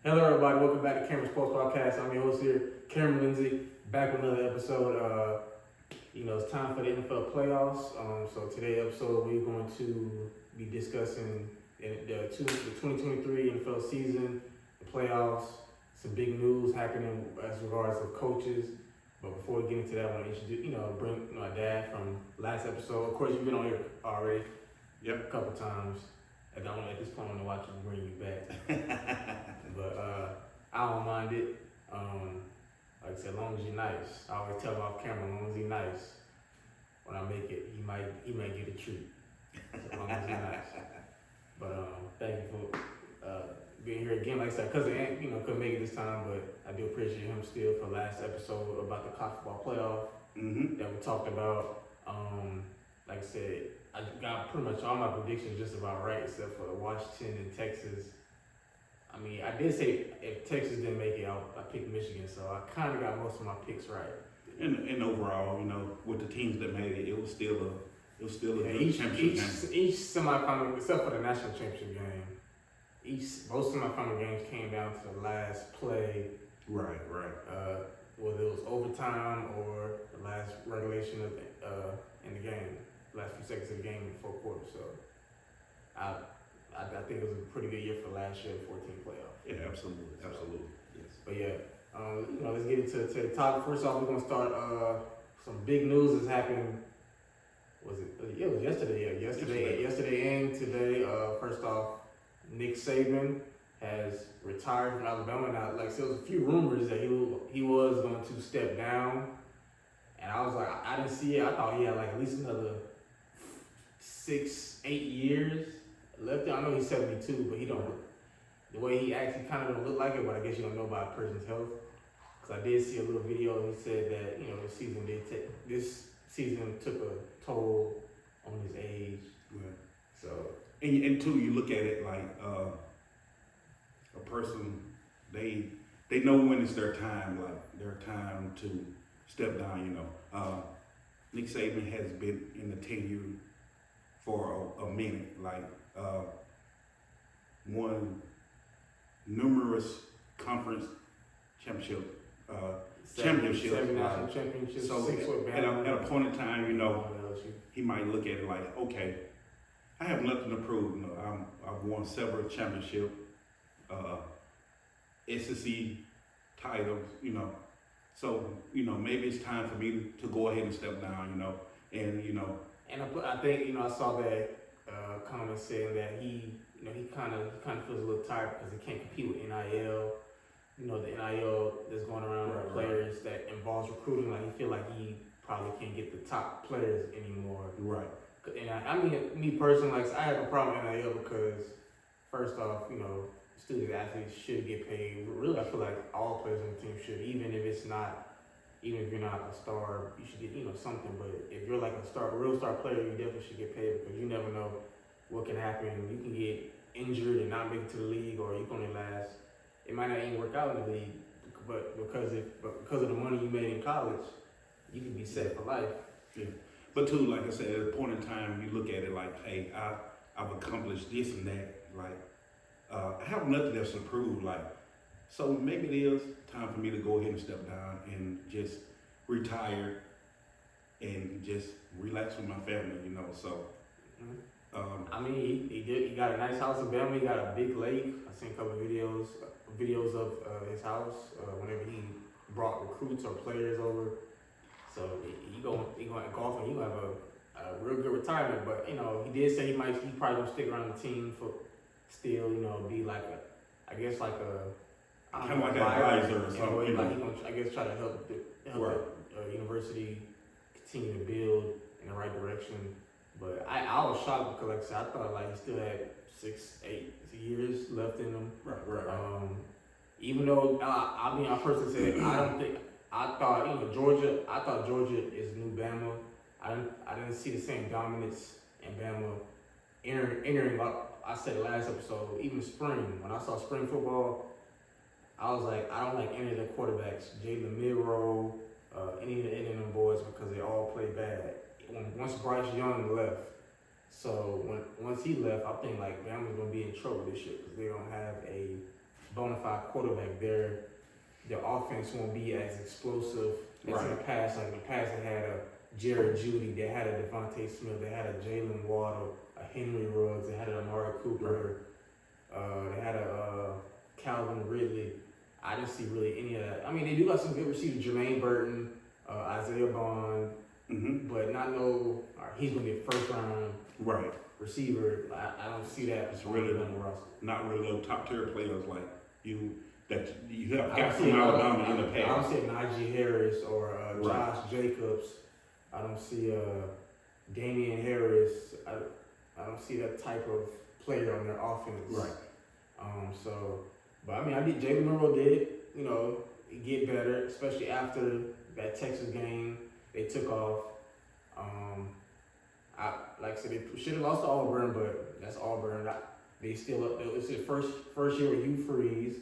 Hello, everybody. Welcome back to Cameron Sports Podcast. I'm your host here, Cameron Lindsay, back with another episode. It's time for the NFL playoffs. So today's episode, we're going to be discussing the 2023 NFL season, the playoffs, some big news happening as regards of coaches. But before we get into that, I want to introduce, bring my dad from last episode. Of course, you've been on here already. Yep. A couple times. At this point, I want to watch you bring you back. But I don't mind it. Like I said, as long as you're nice. I always tell him off camera, as long as he's nice, when I make it, he might get a treat. As long as he's nice. But thank you for being here again. Like I said, cousin Ant, couldn't make it this time, but I do appreciate him still for last episode about the college football playoff that we talked about. Like I said, I got pretty much all my predictions just about right, except for Washington and Texas. I mean, I did say if Texas didn't make it, I picked Michigan, so I kind of got most of my picks right. And overall, with the teams that made it, it was still a good championship game. Each semifinal, except for the national championship game, both semifinal games came down to the last play. Right. Whether it was overtime or the last regulation in the game, last few seconds of the game in the fourth quarter. So, I think it was a pretty good year for last year, 14 playoff. Yeah, absolutely. Yes. But yeah, let's get into the topic. First off, we're gonna start. Some big news is happening. Was it? Yeah, it was yesterday. Yeah, yesterday and today. First off, Nick Sabin has retired from Alabama. Now, like, so there was a few rumors that he was going to step down, and I was like, I didn't see it. I thought he had like at least another 6-8 years left. I know he's 72, but he don't. The way he actually kind of don't look like it, but I guess you don't know about a person's health. Because I did see a little video. He said that this season took a toll on his age. Yeah. So and two, you look at it like a person. They know when it's their time, to step down. Nick Sabin has been in the tenure for a minute. Numerous conference championships. seven national championships. So 6 with at Bama. a point in time, he might look at it like, okay, I have nothing to prove. I've won several championships, SEC titles. So maybe it's time for me to go ahead and step down. And I think I saw that comment saying that he kind of feels a little tired because he can't compete with NIL. The NIL that's going around with players that involves recruiting. Like, he feel like he probably can't get the top players anymore. Right. And I mean, me personally, I have a problem with NIL because first off, student athletes should get paid. Really, I feel like all players on the team should, even if you're not a star, you should get something. But if you're like a real star player, you definitely should get paid because you never know what can happen. You can get injured and not make it to the league, or you can only last. It might not even work out in the league, but because of the money you made in college, you can be set for life. Yeah. But too, like I said, at a point in time, you look at it like, hey, I've accomplished this and that. I have nothing else to prove. So maybe it is time for me to go ahead and step down and just retire and just relax with my family. So. I mean, he got a nice house in Bama. He got a big lake. I seen a couple of videos of his house whenever he brought recruits or players over. So he going golf and he gonna have a real good retirement. But he did say he probably gonna stick around the team for still be like a kind of like an advisor or something. He gonna try to help the university continue to build in the right direction. But I was shocked because, like I said, I thought he still had 6-8 years left in him. Right. Even though I personally said I thought Georgia is new Bama. I didn't see the same dominance in Bama entering. I said last episode, even spring when I saw spring football, I was like, I don't like any of the quarterbacks, Jalen Milroe, any of them boys because they all play bad. Once Bryce Young left, once he left, I think Bama's gonna be in trouble this year because they don't have a bona fide quarterback, their offense won't be as explosive as in the past. Like in the past, they had a Jared Judy, they had a Devontae Smith, they had a Jalen Waddle, a Henry Ruggs, they had an Amari Cooper, they had a Calvin Ridley. I didn't see really any of that. I mean, they do got some good receivers, Jermaine Burton, Isaiah Bond, but not he's going to be a first round receiver. I don't see that. It's really on the roster. Not really no top tier players like you that you have got from Alabama in the past. I don't see Najee Harris or Josh Jacobs. I don't see Damian Harris. I don't see that type of player on their offense. But I mean, I think Jalen Monroe did, get better, especially after that Texas game. They took off. Like I said, they should have lost to Auburn, but that's Auburn. They still up. It's their first year with Hugh Freeze,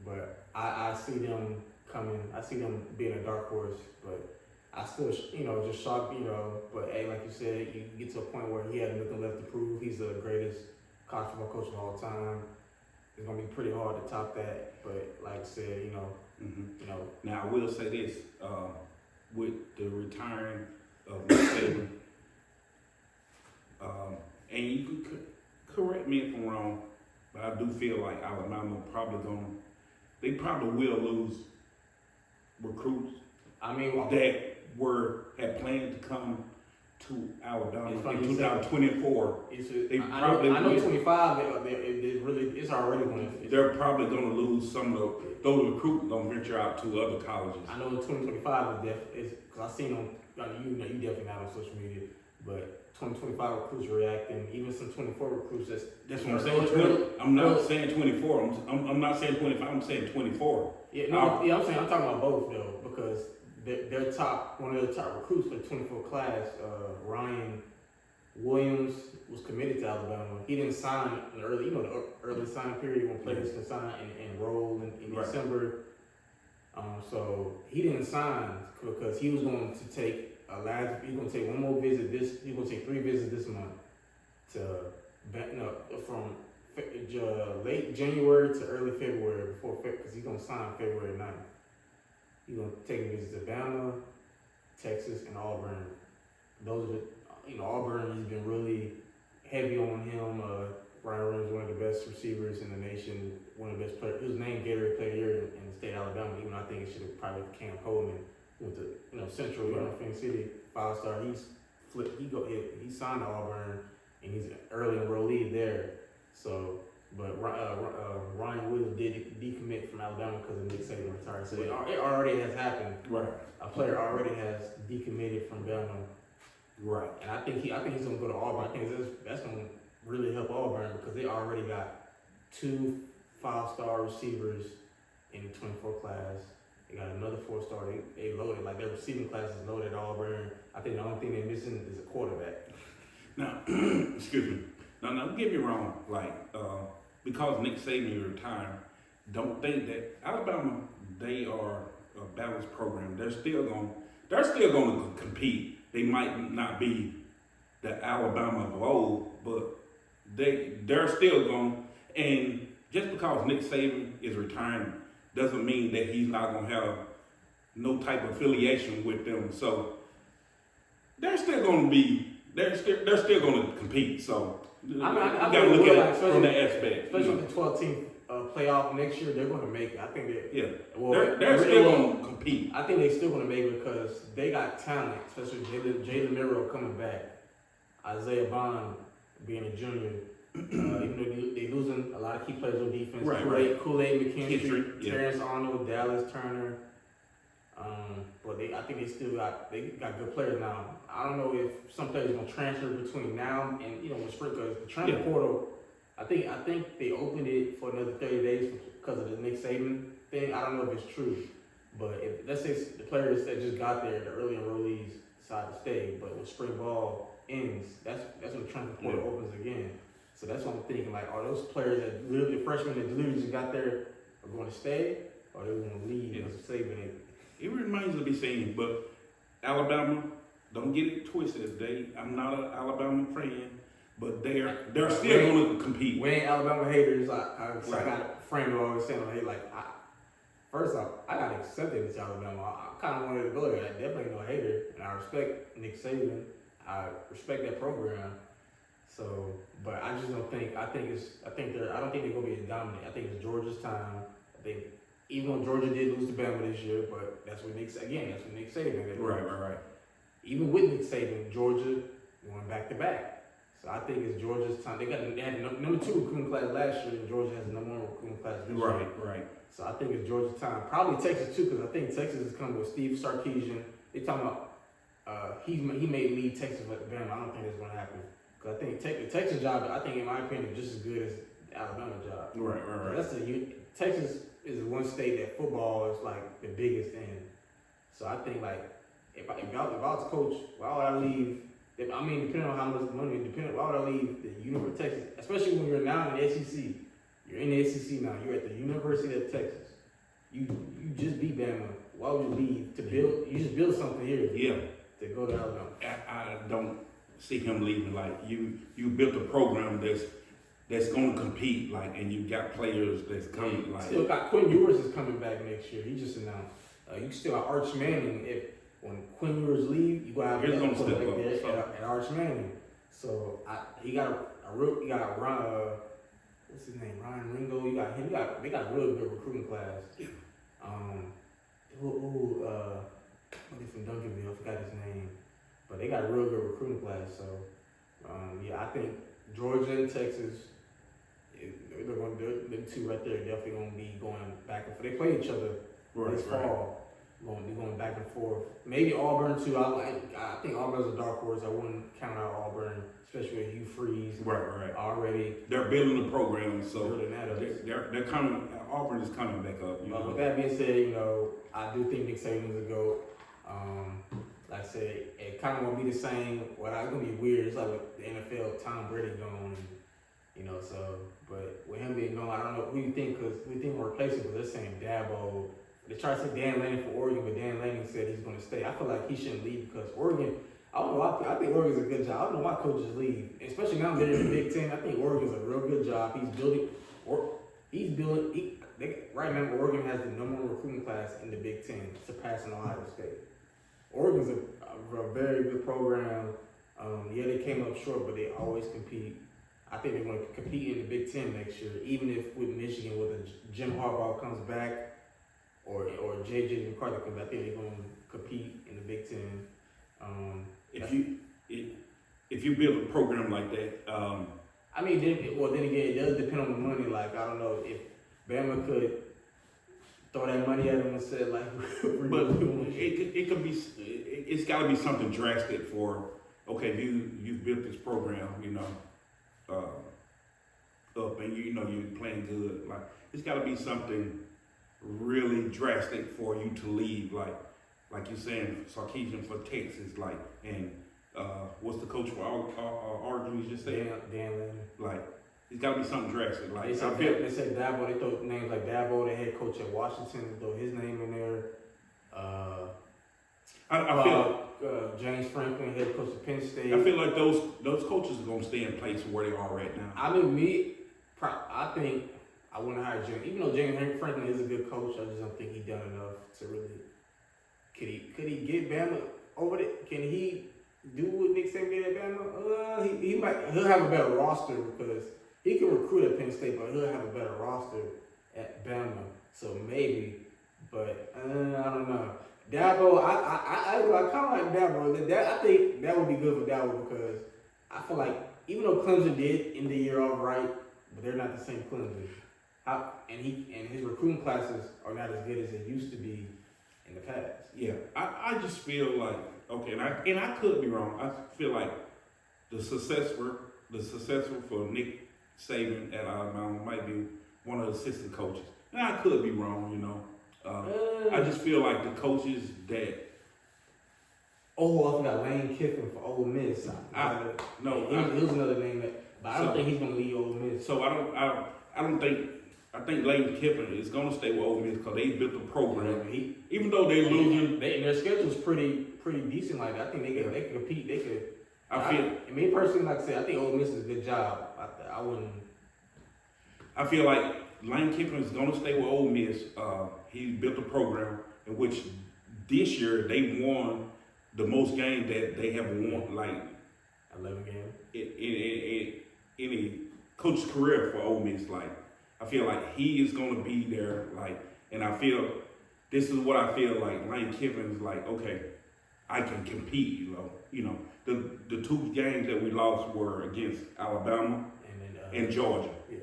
but I see them coming. I see them being a dark horse, but I still, just shocked, But hey, like you said, you get to a point where he had nothing left to prove. He's the greatest college football coach of all time. It's gonna be pretty hard to top that. But like I said, Now I will say this: with the retiring of Nick Sabin, and you can correct me if I'm wrong, but I do feel like Alabama they probably will lose recruits. I mean, that had planned to come to Alabama in 2024. I know 25. It's already going. They're probably going to lose some of those recruits. Going to venture out to other colleges. I know 2025 is because I seen them. You definitely not on social media, but 2025 recruits reacting. Even some 24 recruits. That's what I'm saying. I'm not saying 24. I'm not saying 25. I'm saying 24. Yeah, I'm talking about both though, because one of their top recruits for the 24 class, Ryan Williams, was committed to Alabama. He didn't sign in the early signing period when players can sign and enroll in December. So he didn't sign because he was going to take one more visit. He's going to take 3 visits this month from late January to early February because he's going to sign February 9th. He's going to take a visit to Bama, Texas, and Auburn. Those are Auburn, he's been really heavy on him. Ryan Williams is one of the best receivers in the nation, one of the best players. He was named Gatorade Player of the Year in the state of Alabama, even though I think it should have probably Cam Coleman. Went to Central, Phoenix City, 5-star. He signed to Auburn, and he's an early enrollee there. So, but Ryan Williams did decommit from Alabama because of Nick Sabin retired. So it already has happened. Right. A player already has decommitted from Bama. Right. And I think he's gonna go to Auburn. I think that's gonna really help Auburn because they already got 2 5-star receivers in the 24 class. They got another 4-star. They loaded, like their receiving class is loaded at Auburn. I think the only thing they're missing is a quarterback. Now, excuse me. Now, don't get me wrong. Because Nick Sabin retired, don't think that Alabama, they are a balanced program. They're still going to compete. They might not be the Alabama of old, but they're still going. And just because Nick Sabin is retiring doesn't mean that he's not going to have no type of affiliation with them. So they're still going to compete. So you got to look at it from that aspect. Especially with the 12-team playoff next year, they're going to make it. I think they're still going to compete. I think they're still going to make it because they got talent, especially Jalen Monroe coming back, Isaiah Bond being a junior. Even though they losing a lot of key players on defense, Kool-Aid McKinstry, Terrence Arnold, Dallas Turner. But I think they got good players now. I don't know if some players are gonna transfer between now and with spring, because the transfer portal. I think they opened it for another 30 days because of the Nick Sabin thing. I don't know if it's true, but if let's say the players that just got there, the early enrollees decide to stay, but when spring ball ends, that's when the transfer portal opens again. So that's what I'm thinking. Like, are those players that literally freshmen that literally just got there are going to stay, or are they going to leave? It remains to be seen. But Alabama, don't get it twisted. I'm not an Alabama fan, but they're still going to compete. We ain't Alabama haters. I Right. got a friend who always saying, first off, I got accepted into Alabama. I kind of wanted to go there. I definitely no hater, and I respect Nick Sabin. I respect that program. So, but I just don't think. I don't think they're gonna be as dominant. I think it's Georgia's time. I think even though Georgia did lose to Bama this year, but that's what Nick Sabin did. Right. Even with Nick Sabin, Georgia going back to back. So I think it's Georgia's time. They had number 2 recruiting class last year, and Georgia has the number 1 recruiting class this year. Right. So I think it's Georgia's time. Probably Texas too, because I think Texas is coming with Steve Sarkisian. They talking about he may lead Texas at Bama. I don't think that's gonna happen. Because I think the Texas job, I think in my opinion, is just as good as the Alabama job. Right. Texas is one state that football is like the biggest in. So I think like if I was coach, why would I leave? Depending on how much money, why would I leave the University of Texas? Especially when you're now in the SEC. You're in the SEC now. You're at the University of Texas. You just beat Bama. Why would you leave to build? You just build something here. Yeah. To go to Alabama. I don't see him leaving. Like you built a program that's going to compete. Like, and you got players that's coming. Like, still got Quinn Ewers is coming back next year. He just announced. You still have Arch Manning. When Quinn Ewers leave, you got Here's gonna step up, there at Arch Manning. So he got Ron. What's his name? Ryan Ringo. You got him. They got a real good recruiting class. Yeah. Somebody from Duncanville, I forgot his name, but they got a real good recruiting class. So, I think Georgia and Texas, they're going to do them 2 right there. Definitely going to be going back and forth. They play each other this fall. Going to be going back and forth. Maybe Auburn too. I think Auburn's a dark horse. I wouldn't count out Auburn, especially with Hugh Freeze. Right. Already. They're building the program, so they're coming. Auburn is coming back up. With that being said, I do think Nick Saban's a GOAT. Like I said, it kind of won't be the same. Well, it's gonna be weird. It's like with the NFL, Tom Brady gone, but with him being gone, I don't know who you think, because we think we're replacing, because they're saying Dabo. They tried to say Dan Lanning for Oregon, but Dan Lanning said he's going to stay. I feel like he shouldn't leave because Oregon, I don't know, I think Oregon's a good job. I don't know why coaches leave, especially now they're in the Big Ten. I think Oregon's a real good job. Right now, Oregon has the number 1 recruiting class in the Big Ten, surpassing Ohio State. Oregon's a very good program. They came up short, but they always compete. I think they're going to compete in the Big Ten next year, even if with Michigan, whether Jim Harbaugh comes back or J.J. McCarthy comes back, I think they're going to compete in the Big Ten. If you build a program like that, then again, it does depend on the money. Like, I don't know if Bama could throw that money at them and say, like, but it could be. It's got to be something drastic for. Okay, you've built this program, up, and you're playing good. Like, it's got to be something really drastic for you to leave. Like you're saying, Sarkisian for Texas, like, and what's the coach for Oregon? You just said Dan Lanning. Like, it's got to be something drastic. Like, they said Dabo. They throw names like Dabo, the head coach at Washington. They throw his name in there. I feel James Franklin, head coach of Penn State. I feel like those coaches are gonna stay in place where they are right now. I think I wouldn't hire James, even though James Franklin is a good coach. I just don't think he's done enough to really. Could he get Bama over it? Can he do what Nick Saban did at Bama? He'll have a better roster because he can recruit at Penn State, but he'll have a better roster at Bama. So maybe, but I don't know. Dabo, I kind of like Dabo. I think that would be good for Dabo because I feel like even though Clemson did end the year off right, but they're not the same Clemson. And his recruiting classes are not as good as they used to be in the past. Yeah, I just feel like and I could be wrong. I feel like the successor for Nick Sabin at Alabama might be one of the assistant coaches, and I could be wrong. I just feel like the coaches that. Oh, I forgot Lane Kiffin for Ole Miss. He was another name but I don't think he's gonna leave Ole Miss. So I don't think. I think Lane Kiffin is going to stay with Ole Miss because they built the program. Even though they're losing, their schedule's pretty decent. Like I think they could compete. Me personally, like I said, I think Ole Miss is a good job. I wouldn't. I feel like Lane Kiffin is going to stay with Ole Miss. He built a program in which this year they won the most games that they have won, like 11 games in any coach's career for Ole Miss. Like, I feel like he is going to be there. Like, and I feel this is what I feel like. Lane Kiffin is like, okay, I can compete. You know, the two games that we lost were against Alabama and Georgia. Yeah.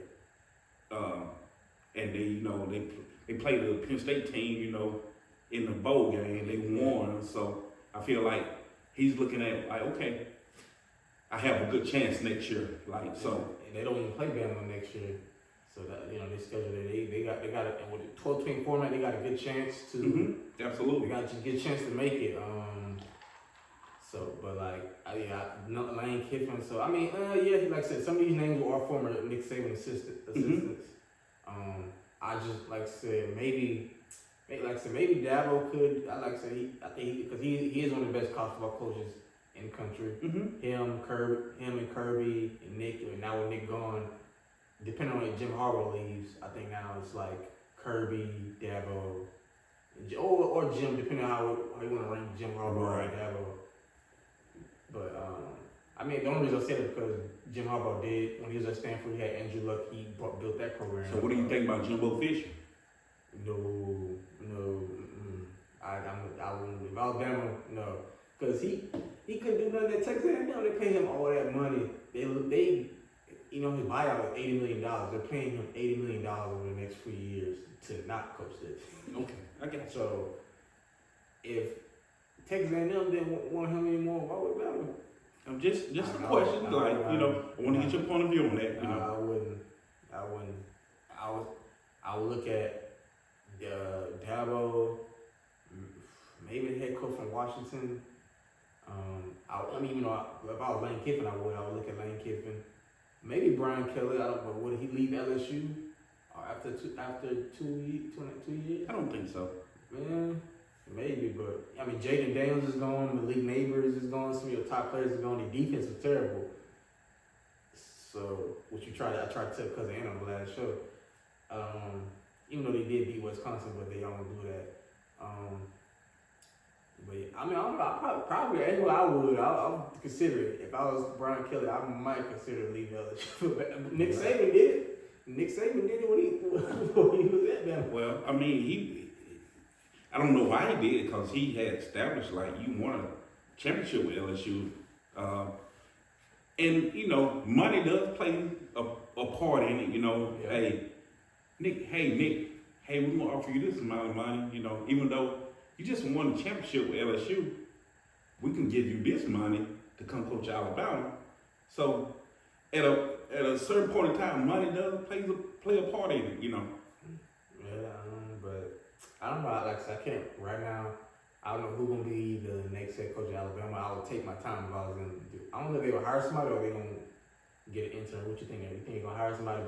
And they played the Penn State team, in the bowl game. They won, so I feel like he's looking at like, okay, I have a good chance next year. Like so, and they don't even play Bama next year, so that they schedule it. They got it with the 12-team format. They got a good chance to absolutely. They got a good chance to make it. So, but Lane Kiffin. So like I said, some of these names are former Nick Sabin assistants. I just like I said maybe Dabo could. I think because he is one of the best college football coaches in the country. Him and Kirby and Nick, and now with Nick gone, depending on if Jim Harbaugh leaves, I think now it's like Kirby, Dabo, or Jim, depending on how you want to rank Jim Harbaugh or Dabo. But the only reason I said it because Jim Harbaugh did when he was at Stanford. He had Andrew Luck. He built that program. So what do you think about Jimbo Fisher? No. I wouldn't leave Alabama. No, because he couldn't do nothing at Texas A&M. They pay him all that money. They his buyout is $80 million. They're paying him $80 million over the next few years to not coach this. Okay, I get it. So if Texas A&M didn't want him anymore, why would Bama? Just a question. I want to get your point of view on that. I wouldn't. I would look at Dabo, maybe the head coach from Washington. If I was Lane Kiffin, I would look at Lane Kiffin. Maybe Brian Kelly. I don't know. Would he leave LSU after 2 years? I don't think so. Man, maybe, but Jaden Daniels is gone. Malik Neighbors is gone. Some of your top players are gone. The defense was terrible. So, I tried to tell Cousin Ann on the last show. Even though they did beat Wisconsin, but they don't do that. I would. I'll consider it. If I was Brian Kelly, I might consider leaving LSU. But Nick Sabin did it. Nick Sabin did it when he was at them. Well, I don't know why he did it because he had established like you won a championship with LSU. And money does play a part in it. Yeah. Nick, we're gonna offer you this amount of money. Even though you just won the championship with LSU, we can give you this money to come coach Alabama. So at a certain point in time, money does play a part in it. Yeah, but I don't know. Like I said, I can't right now. I don't know who's gonna be the next head coach of Alabama. I would take my time if I was gonna do. I don't know if they will hire somebody or they gonna get an intern. What you think? You think they're gonna hire somebody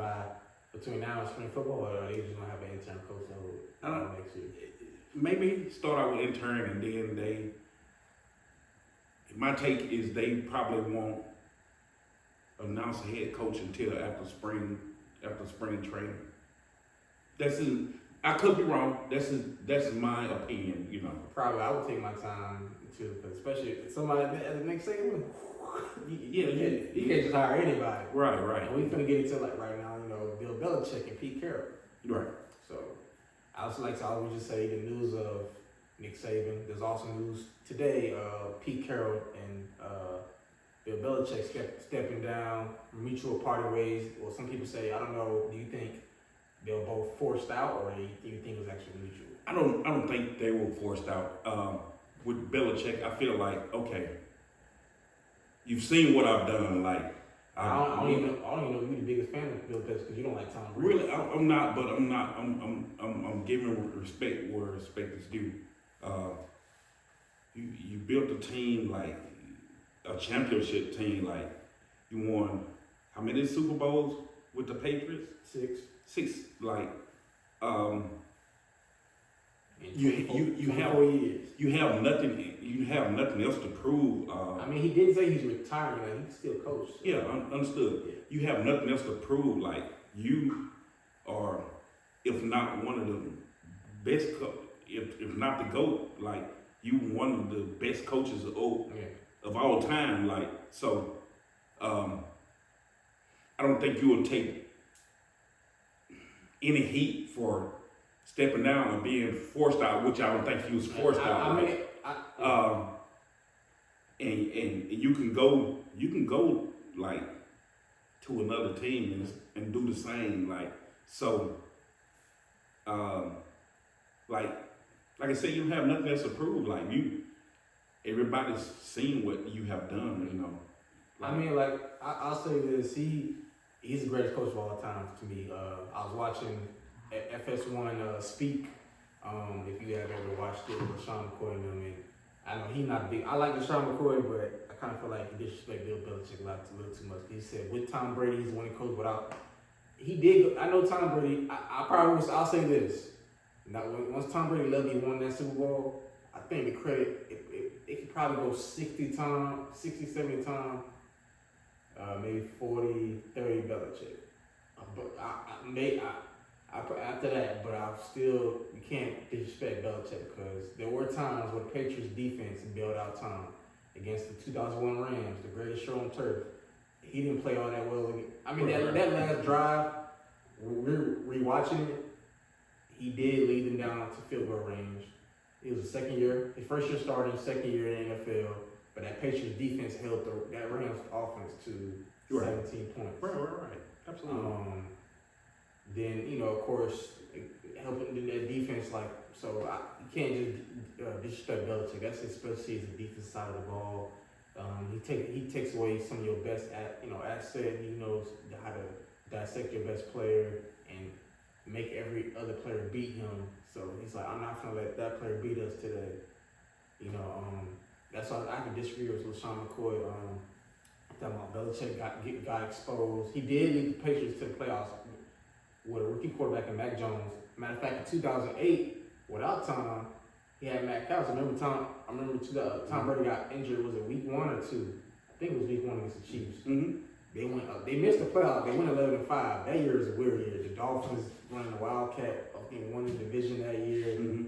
between now and spring football, or are they just gonna have an intern coach next year? Maybe start out with intern and then my take is they probably won't announce a head coach until after spring training. I could be wrong. That's my opinion. Probably I would take my time too, because especially somebody as the next segment. You can't just hire anybody. Right. And we finna get into like right now, Bill Belichick and Pete Carroll. Right. So I also like to always just say the news of Nick Sabin. There's also news today of Pete Carroll and Bill Belichick stepping down, mutual party ways. Well, some people say, I don't know. Do you think they were both forced out, or do you think it was actually mutual? I don't think they were forced out. With Belichick, I feel like, okay, you've seen what I've done. Like I don't even know if you're the biggest fan of Bill Belichick because you don't like Tom Brady. Really, I'm not. But I'm giving respect where respect is due. You built a team like a championship team. Like you won how many Super Bowls with the Patriots? 6. Like And you have 4 years. you have nothing else to prove. I mean, he didn't say he's retiring. Like, he can still coach. So. Yeah, understood. Yeah. You have nothing else to prove. Like, you are, if not one of the best, if not the GOAT, like, you one of the best coaches of all time. Like, so, I don't think you will take any heat for stepping down and being forced out, which I don't think he was forced out. I mean, and you can go like to another team and do the same. Like, so, like I said, you have nothing else to prove. Like, everybody's seen what you have done. You know. Like, I mean, like, I'll say this: he's the greatest coach of all time to me. I was watching FS1 Speak. If you have ever watched it with Sean McCoy and them, and I know he's not big. I like Sean McCoy, but I kind of feel like he disrespected Bill Belichick a little too much. He said with Tom Brady, he's the winning coach without. He did. I know Tom Brady. I'll say this. Now, once Tom Brady left, he won that Super Bowl. I think the credit it could probably go 60 times, 60, 70 times. Maybe 40, 30 Belichick. But after that, but you can't disrespect Belichick because there were times where the Patriots defense bailed out Tom against the 2001 Rams, the greatest show on turf. He didn't play all that well. I mean, that last drive, we're rewatching it, he did lead them down to field goal range. It was the second year, his first year starting, second year in the NFL. But that Patriots defense held that Rams offense to 17 points. Right. Absolutely. Then, of course, helping that defense, like, so you can't just disrespect Belichick. That's his specialty, is the defense side of the ball. He takes away some of your best asset. He knows how to dissect your best player and make every other player beat him. So he's like, I'm not gonna let that player beat us today. That's why I can disagree with Sean McCoy. Talking about Belichick got exposed. He did lead the Patriots to the playoffs with a rookie quarterback in Mac Jones. Matter of fact, in 2008, without Tom, he had Matt Cass. I remember Tom Brady got injured. Was it week 1 or 2? I think it was week 1 against the Chiefs. Mm-hmm. They missed the playoffs. They went 11-5. That year is a weird year. The Dolphins running the Wildcat. I think won the division that year. Mm-hmm.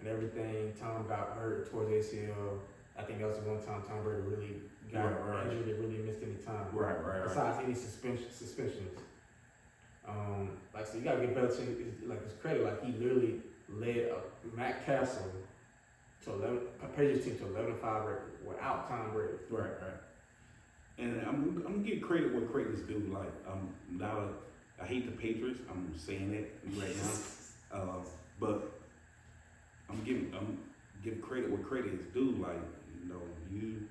And everything. Tom got hurt towards ACL. I think that was the one time Tom Brady really got injured. They really missed any time. Right. Besides any suspensions. Like, so you gotta give Belichick like his credit. Like, he literally led Matt Castle to Patriots team to 11-5 record without Tom Brady. Right. And I'm gonna give credit where credit's due. Like, I hate the Patriots. I'm saying that right now. But I'm giving credit where credit is due. Like, you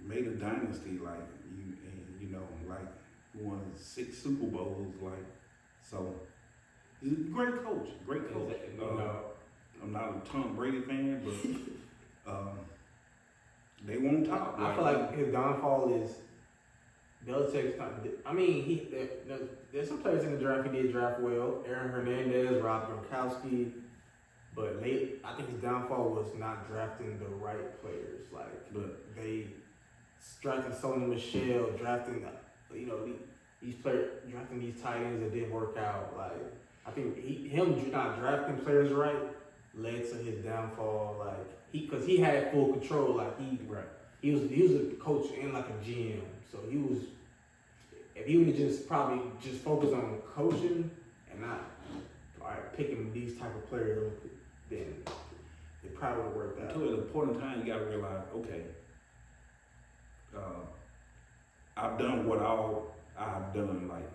made a dynasty. Like, you won 6 Super Bowls. Like, so he's a great coach. I'm not a Tom Brady fan, but they won't talk. I feel like his downfall is Belichick's. I mean, there's some players in the draft he did draft well. Aaron Hernandez, Rob Gronkowski. But I think his downfall was not drafting the right players. Like, they drafting Sony Michel, drafting these players, drafting these tight ends that didn't work out. Like, I think him not drafting players right led to his downfall. Like, because he had full control. Like, he was a coach and like a GM. So if he would have just focused on coaching and not picking these type of players, then it probably would have worked out. Until at a point in time, you got to realize, okay, I've done what all I've done, like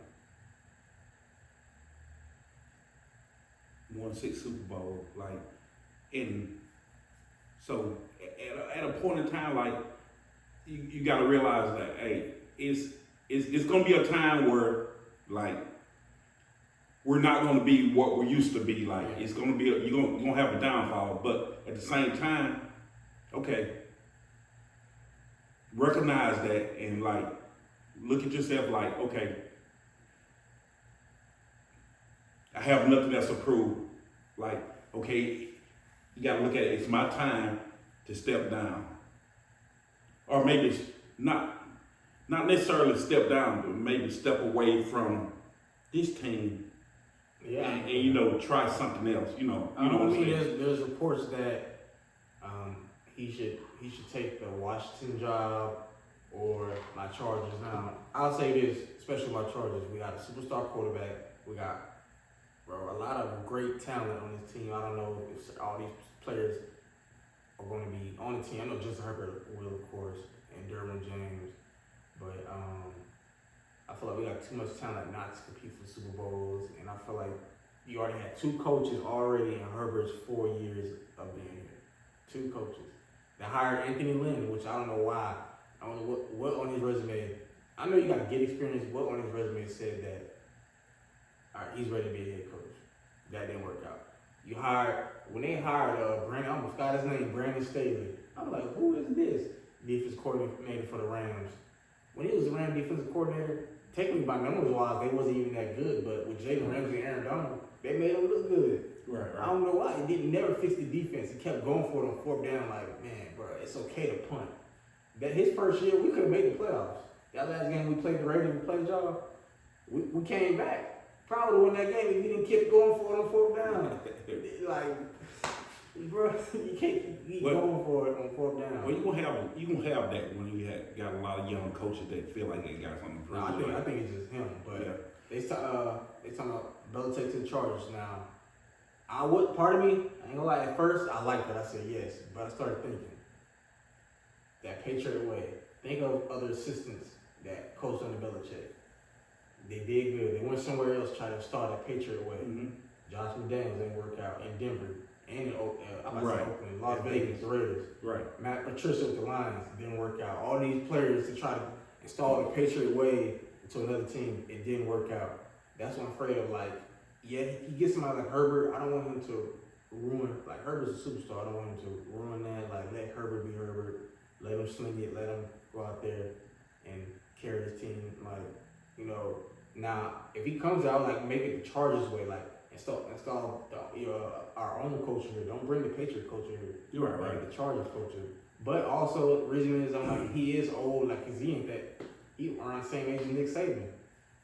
won 6 Super Bowls, like, and so at a point in time, like, you got to realize that, hey, it's gonna be a time where, like, we're not gonna be what we used to be. Like, it's gonna be you're gonna have a downfall, but at the same time, okay, recognize that and, like, look at yourself like, okay, I have nothing else to prove. Like, okay, you got to look at it. It's my time to step down, or maybe it's not necessarily step down, but maybe step away from this team. Yeah, and you know, try something else. You know what I'm saying? There's reports that he should take the Washington job or my Chargers. Now, I'll say this, especially my Chargers. We got a superstar quarterback. We got a lot of great talent on this team. I don't know if all these players are going to be on the team. I know Justin Herbert will, of course, and Derwin James. But I feel like we got too much talent not to compete for Super Bowls. And I feel like you already had 2 coaches already in Herbert's 4 years of being here. 2 coaches. They hired Anthony Lynn, which I don't know why. I don't know what on his resume. I know you got to get experience. What on his resume said that, all right, he's ready to be a head coach. That didn't work out. When they hired Brandon, I almost forgot his name, Brandon Staley. I'm like, who is this? Defense coordinator for the Rams. When he was the Rams defensive coordinator, technically by numbers wise, they wasn't even that good. But with Jalen Ramsey and Aaron Donald, they made him look good. Right. I don't know why. He never fix the defense. He kept going for it on 4th down. Like, man, bro, it's okay to punt. That his first year, we could have made the playoffs. That last game we played the Raiders, we played y'all. We came back. Probably won that game if you didn't keep going for it on 4th down. Like, bro, you can't keep going for it on 4th down. Well, you gonna have that when you got a lot of young coaches that feel like they got something to prove. No, I think it's just him. But yeah. they talking about Belichick to the Chargers now. Part of me, I ain't gonna lie, at first I liked it. I said yes, but I started thinking that Patriot way. Think of other assistants that coached under Belichick. They did good. They went somewhere else, tried to start that Patriot way. Mm-hmm. Josh McDaniels didn't work out in Denver and in Right. Oakland, Las Vegas, the Raiders. Right. Matt Patricia with the Lions didn't work out. All these players to try to install the Patriot way to another team, it didn't work out. That's what I'm afraid of. Like, yeah, he gets somebody like Herbert. I don't want him to ruin. Like, Herbert's a superstar. I don't want him to ruin that. Like, let Herbert be Herbert. Let him sling it. Let him go out there and carry his team. Like, you know. Now, if he comes out, like, make it the Chargers way, like, install our own culture here. Don't bring the Patriot culture here. You're right. Like the Chargers culture. But also, the reason is, I'm like, he is old, like, cause he ain't that, he around the same age as Nick Sabin.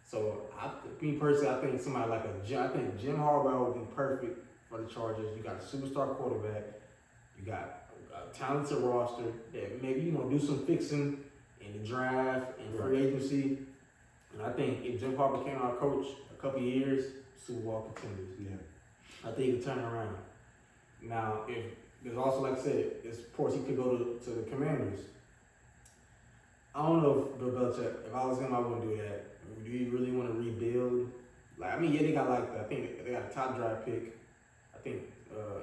So, me personally, I think somebody like I think Jim Harbaugh would be perfect for the Chargers. You got a superstar quarterback. You got a talented roster that maybe, do some fixing in the draft and free agency. And I think if Jim Harbaugh became our coach a couple of years, Super Bowl contenders. Yeah. I think he could turn it around. Now, if there's also, like I said, there's reports he could go to the Commanders. I don't know if Bill Belichick, if I was him, I wouldn't do that. Do you really want to rebuild? Like, I mean, yeah, they got I think they got a top draft pick, I think,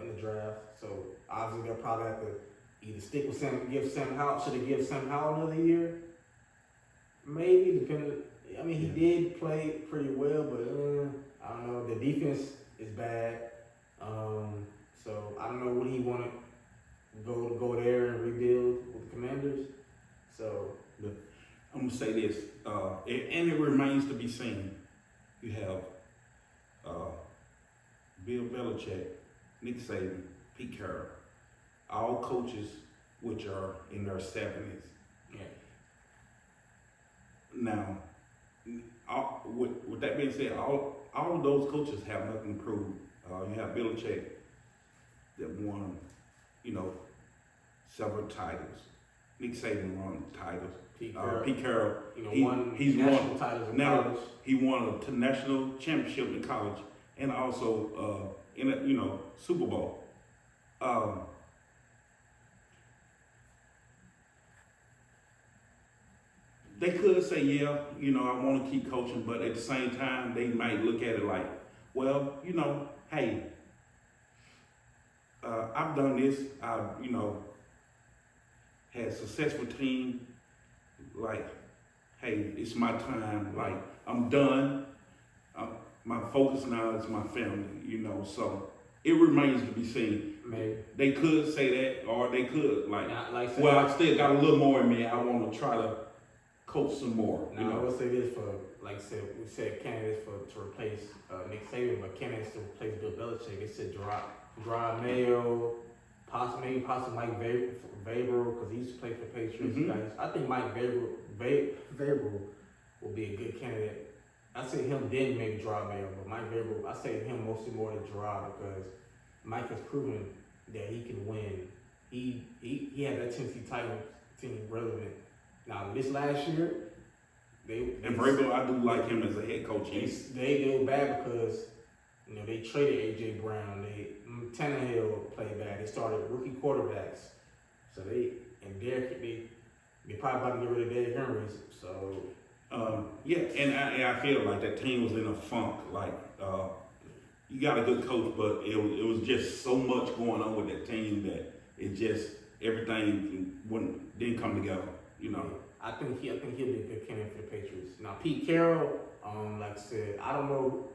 in the draft. So obviously they'll probably have to either stick with give Sam Howell. Should they give Sam Howell another year? Maybe, depending. I mean, he did play pretty well, but I don't know. The defense is bad. So I don't know what he wanted to go there and rebuild with the Commanders. So I'm gonna say this, and it remains to be seen. You have Bill Belichick, Nick Sabin, Pete Carrol, all coaches which are in their 70s. yeah. Now, with that being said, all of those coaches have nothing to prove. You have Belichick that won, several titles. Nick Sabin won titles. Pete Carrol, he's national won titles in now. college. He won a national championship in college, and also in a Super Bowl. They could say, yeah, I want to keep coaching, but at the same time, they might look at it like, well, hey, I've done this. I've, had a successful team. Like, hey, it's my time. Like, I'm done. My focus now is my family, so it remains to be seen. Maybe. They could say that, or they could, I still got a little more in me. I want to try to coach some more. Now, I will say this for like I said, we said candidates to replace Nick Sabin, but candidates to replace Bill Belichick. They said Gerard Mayo, possibly Mike Vrabel, because he used to play for the Patriots. Mm-hmm. I think Mike Vrabel will be a good candidate. I say him then maybe Gerard Mayo, but Mike Vrabel, I say him mostly more than Gerard because Mike has proven that he can win. He had that Tennessee Titans team relevant. Now this last year, and Vrabel, I do like him as a head coach. They were bad because they traded AJ Brown. Tannehill played bad. They started rookie quarterbacks, so they probably about to get rid of Derrick Henry. So and I feel like that team was in a funk. Like you got a good coach, but it was just so much going on with that team that it just everything didn't come together. I think he'll be a good candidate for the Patriots. Now Pete Carroll, like I said, I don't know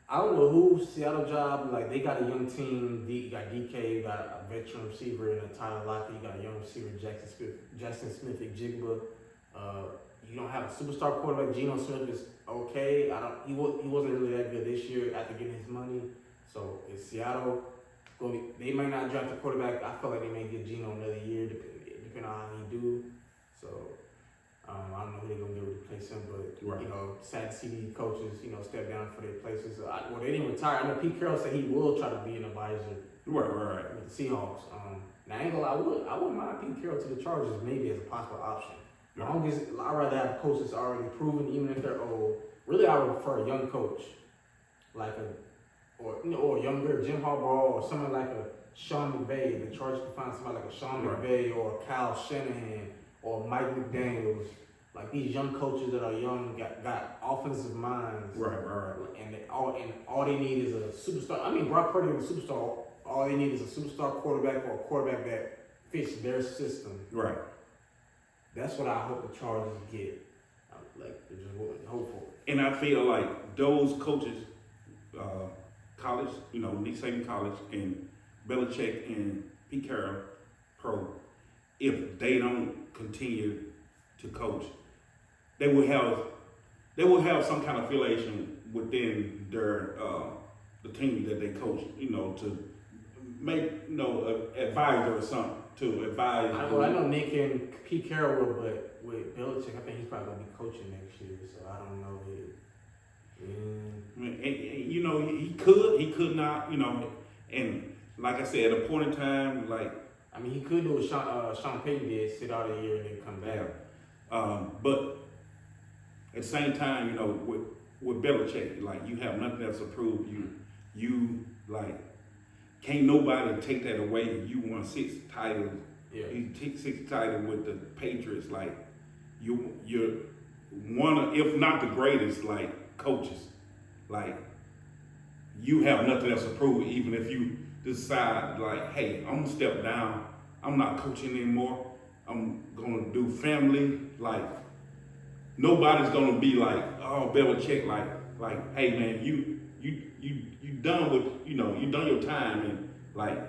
who Seattle job. Like they got a young team. You got DK, you got a veteran receiver in Tyler Lockett. You got a young receiver Jackson Smith-Jigba. You don't have a superstar quarterback. Geno Smith is okay. He wasn't really that good this year after getting his money. So is Seattle they might not draft a quarterback. I feel like they may give Geno another year, depending on how he do. So I don't know who they're gonna get to replace him, but sad to see these coaches, step down for their places. They didn't retire. I know Pete Carroll said he will try to be an advisor. Right. With the Seahawks. Now I ain't gonna lie, I wouldn't mind Pete Carroll to the Chargers maybe as a possible option. Right. I'd rather have a coach that's already proven, even if they're old. Really, I would prefer a young coach, or a younger Jim Harbaugh, or someone like a Sean McVay. The Chargers could find somebody like a Sean McVay or Kyle Shanahan or Mike McDaniels. Like these young coaches that are young, got offensive minds. Right. And all they need is a superstar. I mean, Brock Purdy was a superstar. All they need is a superstar quarterback or a quarterback that fits their system. Right. That's what I hope the Chargers get. They're just hopeful. And I feel like those coaches, college, Nick Sabin college, and Belichick and Pete Carroll pro, if they don't continue to coach, they will have some kind of affiliation within their the team that they coach, to make advisor or something to advise. I know Nick and Pete Carroll will, but with Belichick, I think he's probably gonna be coaching next year. So I don't know. He could not, and like I said, at a point in time, he could do what Sean Payton did, sit out a year and then come back. But at the same time, with Belichick, you have nothing else to prove. You can't nobody take that away. You won 6 titles. Yeah. You take 6 titles with the Patriots. You're one of, if not the greatest, coaches. You have nothing else to prove, even if you decide, hey, I'm gonna step down. I'm not coaching anymore. I'm gonna do family. Nobody's gonna be oh, Belichick, hey man, you done with, you done your time, and like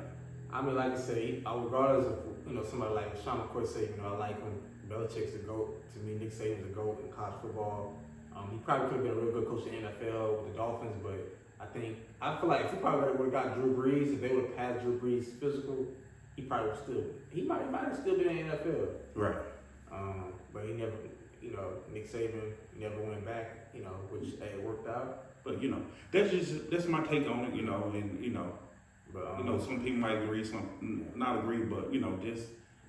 I say, regardless of somebody like Sean McCoy say, I like him. Belichick's a GOAT. To me, Nick Saban's a GOAT in college football. He probably could have been a real good coach in the NFL with the Dolphins, but I feel like if he probably would have got Drew Brees, if they would have passed Drew Brees physical, he probably might have still been in the NFL. Right. But he never, Nick Sabin never went back, which it worked out. But that's my take on it, but some people might agree, some not agree, but I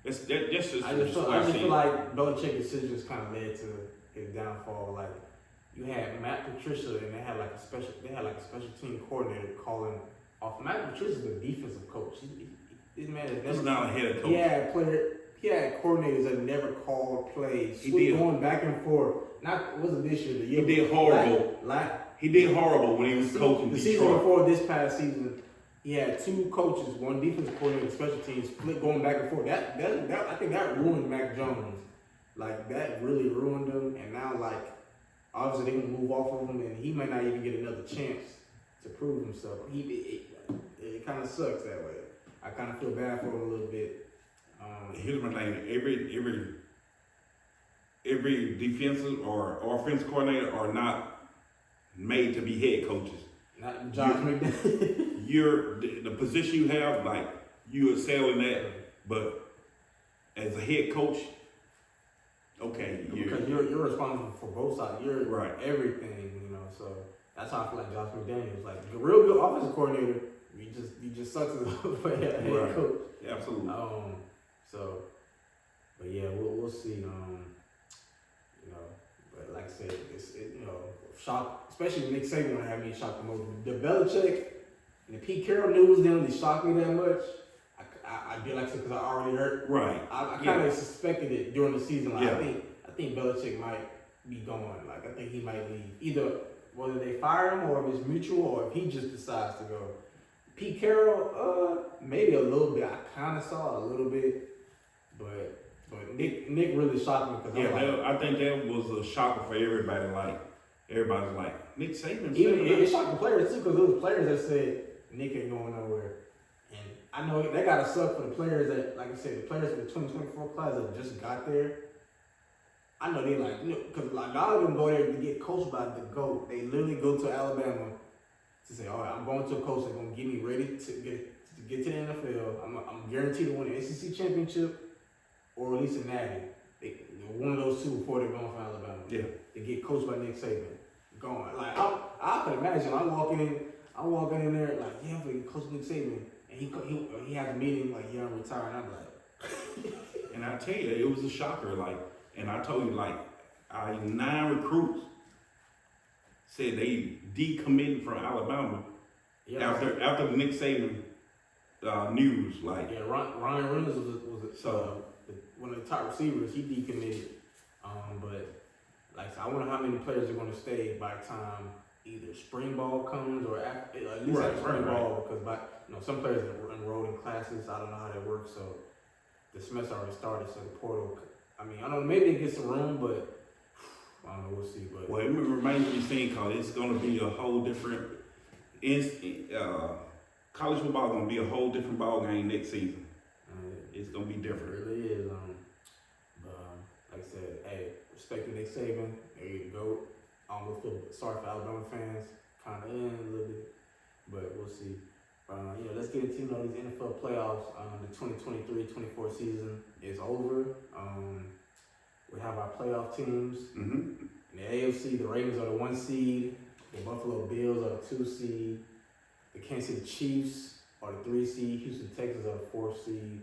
just feel like Belichick's decisions kind of led to his downfall. You had Matt Patricia, and they had a special team coordinator calling off. Matt Patricia's a defensive coach. This man is never. He's not a head coach. He had coordinators that never called plays. He did going back and forth. Wasn't this year. The year he did horrible. He did horrible when he was coaching the Detroit. Season before this past season, he had 2 coaches, one defensive coordinator, special teams, split going back and forth. That I think that ruined Mac Jones. That really ruined him. And now obviously they're gonna move off of him, and he might not even get another chance to prove himself. It kind of sucks that way. I kind of feel bad for him a little bit. Here's my thing: every defensive or offensive coordinator are not made to be head coaches. Not Josh McDaniels. The position you have, like you excel in that, but as a head coach, okay, because you're responsible for both sides. You're right. Everything, So that's how I feel like Josh McDaniels, like a real good offensive coordinator. He just sucks as a head coach. Absolutely. But yeah, we'll see. But like I said, shock, especially Nick Sabin would have me shocked the most. The Belichick and the Pete Carroll news didn't really shock me that much. I did, like I said, because I already heard. Right. I kind of suspected it during the season. Like I think Belichick might be going. Like I think he might leave. Either whether they fire him or if it's mutual or if he just decides to go. Pete Carroll, maybe a little bit. I kind of saw a little bit, but Nick really shocked me because I think that was a shocker for everybody. Like everybody's like Nick Sabin. Even it shocked the players too because there was players that said Nick ain't going nowhere. I know that gotta suck for the players that, like I said, the players for the 2024 class that just got there. I know they because a lot of them go there to get coached by the GOAT. They literally go to Alabama to say, all right, I'm going to a coach that's going to get me ready to get to the NFL. I'm guaranteed to win an SEC championship or at least a natty. One of those two before they're going from Alabama. Yeah. They get coached by Nick Sabin. Going. Like, I can imagine, I'm walking in there like, yeah, I'm going to get coached by Nick Sabin. And he had a meeting like, yeah, I'm retiring. I'm like. And I tell you, it was a shocker. Like, and I told you, like, 9 recruits said they decommitted from Alabama after the Nick Sabin news. Like, yeah, Ryan Reynolds was one of the top receivers. He decommitted. But like, I wonder how many players are going to stay by the time either spring ball comes or at least after spring ball, because some players are enrolled in classes. I don't know how that works. So the semester already started, so the portal. I mean, I don't know. Maybe they get some room, but I don't know. We'll see. But it remains to be seen because it's going to be a whole different. College football is going to be a whole different ball game next season. It's going to be different. It really is. Like I said, hey, respecting Nick Sabin, there you go. I almost feel sorry for Alabama fans, kind of in a little bit, but we'll see. Let's get into these NFL playoffs. The 2023-24 season is over. We have our playoff teams. Mm-hmm. In the AFC, the Ravens are the 1 seed. The Buffalo Bills are the 2 seed. The Kansas City Chiefs are the 3 seed. Houston Texans are the 4 seed.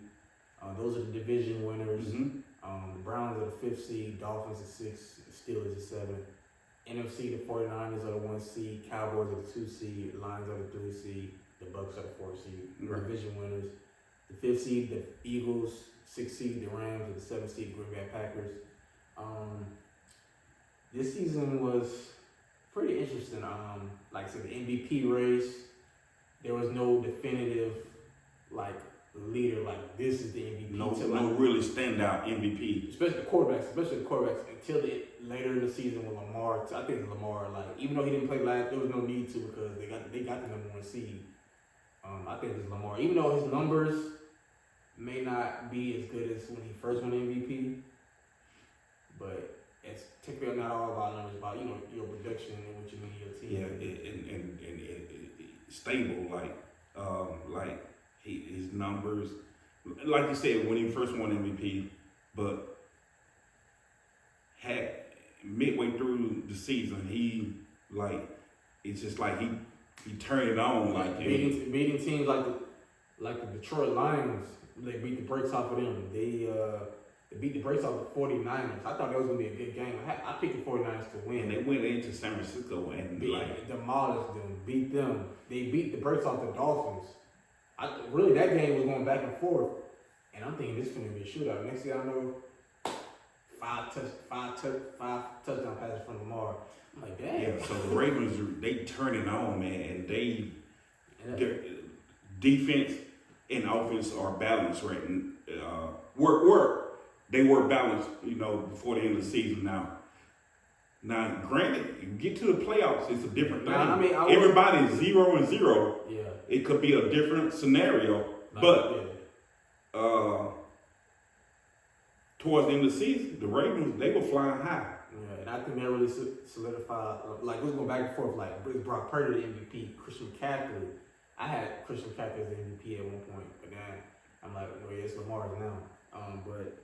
Those are the division winners. Mm-hmm. The Browns are the 5th seed. Dolphins are 6th. The Steelers are 7th. NFC, the 49ers are the 1 seed. Cowboys are the 2 seed. Lions are the 3 seed. The Bucks are the 4 seed. Right. Division winners. The 5th seed, the Eagles. 6th seed, the Rams. And the 7th seed, Green Bay Packers. This season was pretty interesting. Like I said, the MVP race, there was no definitive leader like this is the MVP. No really standout MVP. Especially the quarterbacks until later in the season with Lamar. I think Lamar, even though he didn't play last, there was no need to because they got the number 1 seed. I think it's Lamar. Even though his numbers may not be as good as when he first won MVP, but it's typically not all about numbers, about your production and what you mean to your team. Yeah, and stable, his numbers, like you said, when he first won MVP, but had midway through the season, it's just like he turned it on, beating teams like the Detroit Lions. They beat the brakes off of them. They beat the brakes off the 49ers. I thought that was going to be a good game. I picked the 49ers to win. And they went into San Francisco and demolished them, beat them. They beat the brakes off the Dolphins. Really, that game was going back and forth. And I'm thinking this is going to be a shootout. Next thing I know, five touchdown passes from Lamar. I'm like, damn. Yeah, so the Ravens, they turn it on, man. And their defense and offense are balanced right they were balanced, before the end of the season. Now, granted, you get to the playoffs, it's a different thing. Everybody's 0-0. Yeah. It could be a different scenario, but towards the end of the season, the Ravens, they were flying high. Yeah, and I think that really solidified. Like, let's go back and forth. Like, Brock Purdy the MVP, Christian McCaffrey. I had Christian McCaffrey as the MVP at one point, but then I'm like, well, yeah, it's Lamar's now. But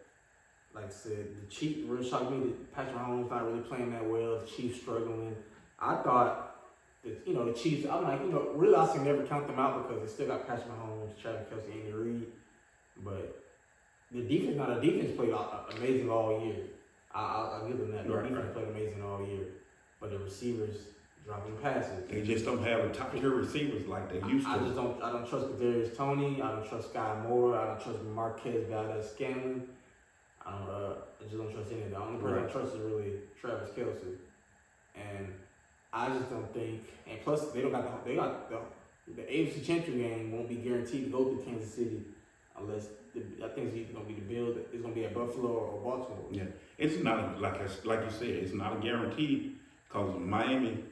like I said, the Chiefs really shocked me that Patrick Mahomes not really playing that well. The Chiefs struggling. I thought that, the Chiefs, I'm like, really I should never count them out because they still got Patrick Mahomes, Travis Kelce, Andy Reid. But the defense played amazing all year. I'll give them that. The defense played amazing all year. But the receivers dropping passes. They just don't have the top tier receivers like they used to. I don't trust Kadarius Toney. I don't trust Sky Moore. I don't trust Marquez Valdez-Scantling. I just don't trust any of them. The only person I trust is really Travis Kelce. And I just don't think. And plus, they got the AFC Championship game won't be guaranteed to go to Kansas City unless I think it's either going to be the Bills. It's going to be at Buffalo or Baltimore. Yeah, it's not like you said. It's not a guarantee because Miami,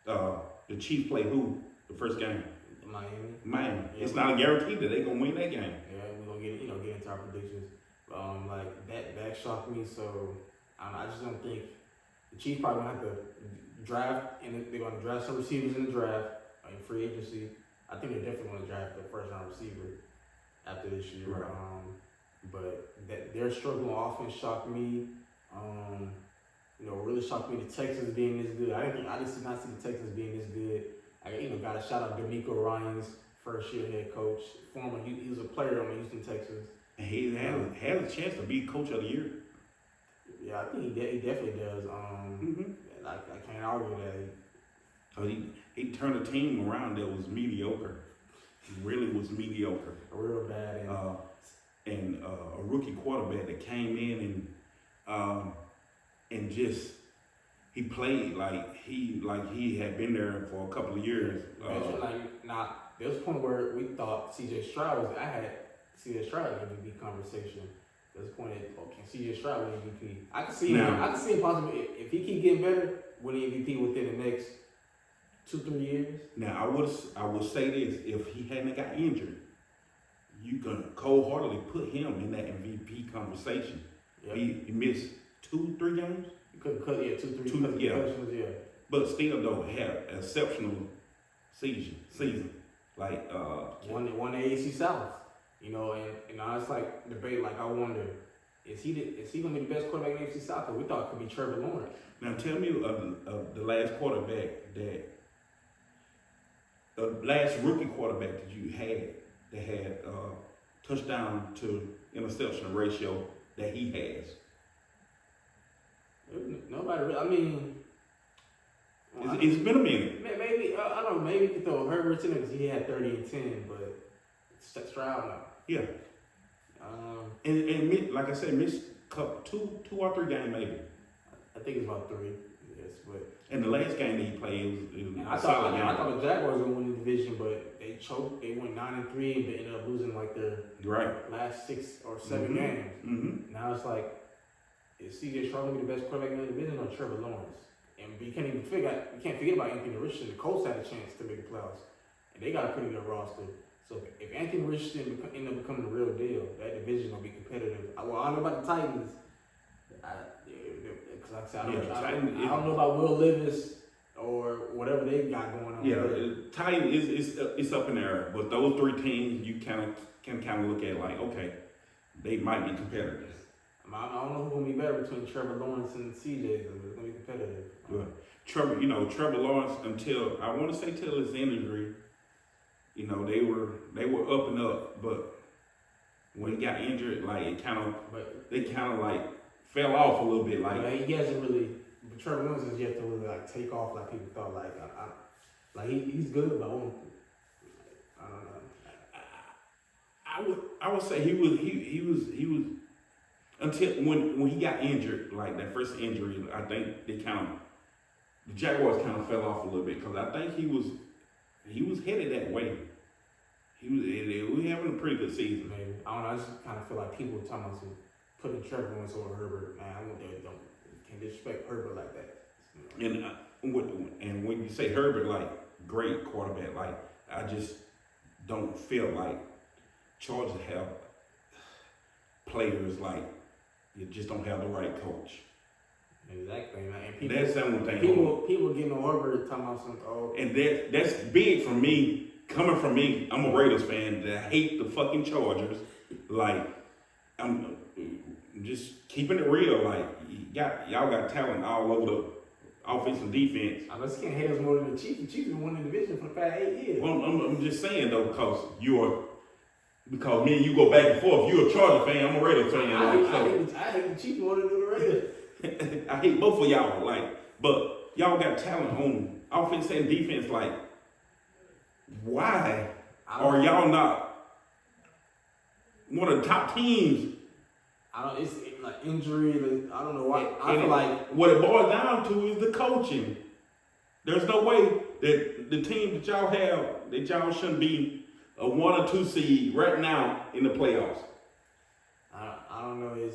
the Chiefs play who the first game? Miami. Yeah, it's not a guarantee that they're gonna win that game. Yeah, we're gonna get into our predictions. Like that shocked me. So I just don't think the Chiefs probably gonna have to draft, and they're gonna draft some receivers in the draft in free agency. I think they're definitely gonna draft the first round receiver after this year. Right. But that their struggle on offense shocked me. Really shocked me the Texans being this good. I did not see the Texans being this good. I got to shout out D'Amico Ryan's first year head coach. He was a player on the Houston Texans. And he has a chance to be coach of the year. Yeah, I think he definitely does. I can't argue that. He turned a team around that was mediocre. He really was mediocre. Real bad. And a rookie quarterback that came in and just he played like he had been there for a couple of years. There was a point where we thought C.J. Stroud I had C.J. Stroud in MVP conversation. There's a point that C.J. Stroud win MVP. I can see him possibly if he keep getting better, winning MVP within the next 2-3 years. Now I would say this: if he hadn't got injured, you can cold-heartedly put him in that MVP conversation. Yep. He missed 2-3 games. Could 2-3. Yeah. But still, though, had an exceptional season. Like won the AFC South. And it's like debate. Like I wonder, is he gonna be the best quarterback in the AFC South? Because we thought it could be Trevor Lawrence. Now tell me the last quarterback the last rookie quarterback that you had that had touchdown to interception ratio that he has. Nobody really. I mean, it's been a minute. Maybe I don't know. Maybe you could throw Herbert in it because he had 30 and 10, but Stroud now. Yeah. And like I said, missed two or three games maybe. I think it's about 3. Yes, but. And the last game that he played it was I thought the Jaguars were gonna win the division, but they choked. They went 9-3, and they ended up losing like their last 6 or 7 games. Mm-hmm. Now it's like, is C.J. Stroud gonna be the best quarterback in the division or Trevor Lawrence? And you can't forget about Anthony Richardson. The Colts had a chance to make the playoffs, and they got a pretty good roster. So if Anthony Richardson end up becoming the real deal, that division gonna be competitive. I don't know about the Titans. I don't know about Will Levis or whatever they got going on. Yeah, Titans it's up in the air, but those 3 teams you can look at like, okay, they might be competitive. I don't know who's gonna be better between Trevor Lawrence and CJ, but it's gonna be competitive. Yeah. Trevor Lawrence until his injury, they were up and up, but when he got injured, like they kind of like fell off a little bit. Like he hasn't really. But Trevor Lawrence has yet to really like take off like people thought. He's good, but I don't know. I would say he was until when he got injured, like that first injury. I think the Jaguars kind of fell off a little bit because I think he was headed that way. We were having a pretty good season. Maybe I don't know. I just kind of feel like people were talking about putting Trevor Lawrence over Herbert. Man, can't disrespect Herbert like that. And when you say Herbert, like great quarterback, like I just don't feel like Chargers have players like You just don't have the right coach. Exactly, man. And And that's the one thing. People getting over talking about something. Oh, and that's big for me. Coming from me, I'm a Raiders fan that I hate the fucking Chargers. Like, I'm just keeping it real. Like, y'all got talent all over the offense and defense. I just can't hate us more than the Chiefs. The Chiefs have won the division for the past 8 years. Well, I'm just saying though, because me and you go back and forth. You're a Charger fan, I'm a Raiders fan. I hate the Chiefs more than the Raiders. I hate both of y'all. Like, but y'all got talent on offense and defense. Like, why are y'all not one of the top teams? It's like injury. I don't know why. I feel like what it boils down to is the coaching. There's no way that the team that y'all have, that y'all shouldn't be a 1 or 2 seed right now in the playoffs. I don't know.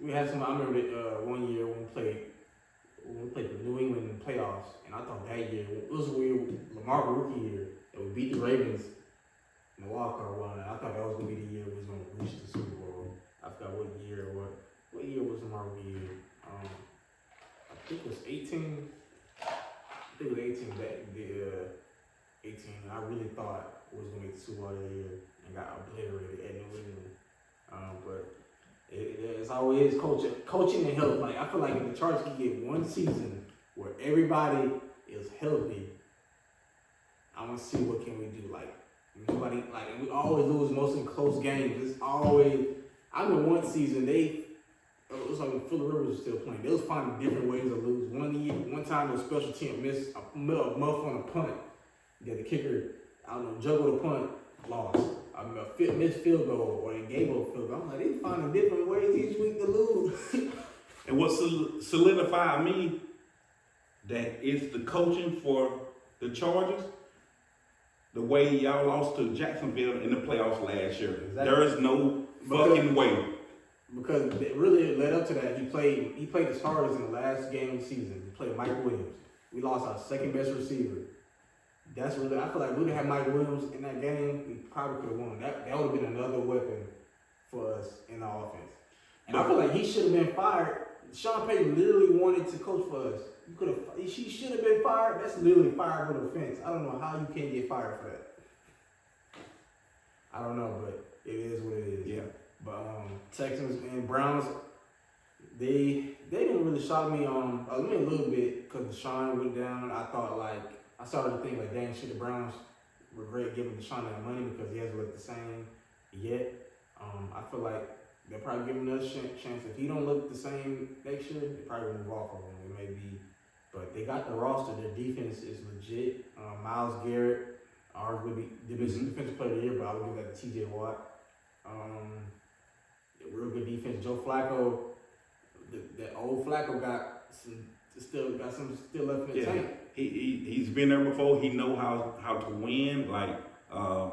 We had some. I remember one year when we played the New England in the playoffs, and I thought that year it was a weird Lamar rookie year that we beat the Ravens in the wild card run. I thought that was gonna be the year we was gonna reach the Super Bowl. I forgot what year or what year was Lamar rookie year. I think it was 18. I think it was 18. That 18. I really thought was gonna make the Super Bowl that year and got obliterated at New England. But it's always coaching and health. Like I feel like if the Chargers can get one season where everybody is healthy, I want to see what can we do. Like nobody, like we always lose most in close games. It's always. I mean, one season it was like when Phillip Rivers was still playing. They was finding different ways to lose. One time the special team missed a muff on a punt. Yeah, the kicker, I don't know, juggled the punt, lost. I mean, a missed field goal or they gave up a field goal. I'm like, they finding different ways each week to lose. And what solidified me that it's the coaching for the Chargers, the way y'all lost to Jacksonville in the playoffs last year. Exactly. There is no fucking way. Because it really led up to that. He played the starters in the last game of the season. He played Mike Williams. We lost our second best receiver. That's really, I feel like if we had Mike Williams in that game, we probably could have won. That would have been another weapon for us in the offense. And I feel like he should have been fired. Sean Payton literally wanted to coach for us. She should have been fired. That's literally fired with offense. I don't know how you can't get fired for that. I don't know, but it is what it is. Yeah. But Texans and Browns, they didn't really shock me on a little bit because Deshaun went down. I thought I started to think like, dang, should the Browns regret giving Deshaun that money because he hasn't looked the same yet. I feel like they'll probably give him another chance. If he don't look the same next year, they probably will move off of him. It may be, but they got the roster. Their defense is legit. Myles Garrett, arguably the defensive player of the year, but I would give that to T.J. Watt. Real good defense. Joe Flacco, that old Flacco got some still left in the tank. He's been there before. He know how to win. Like, and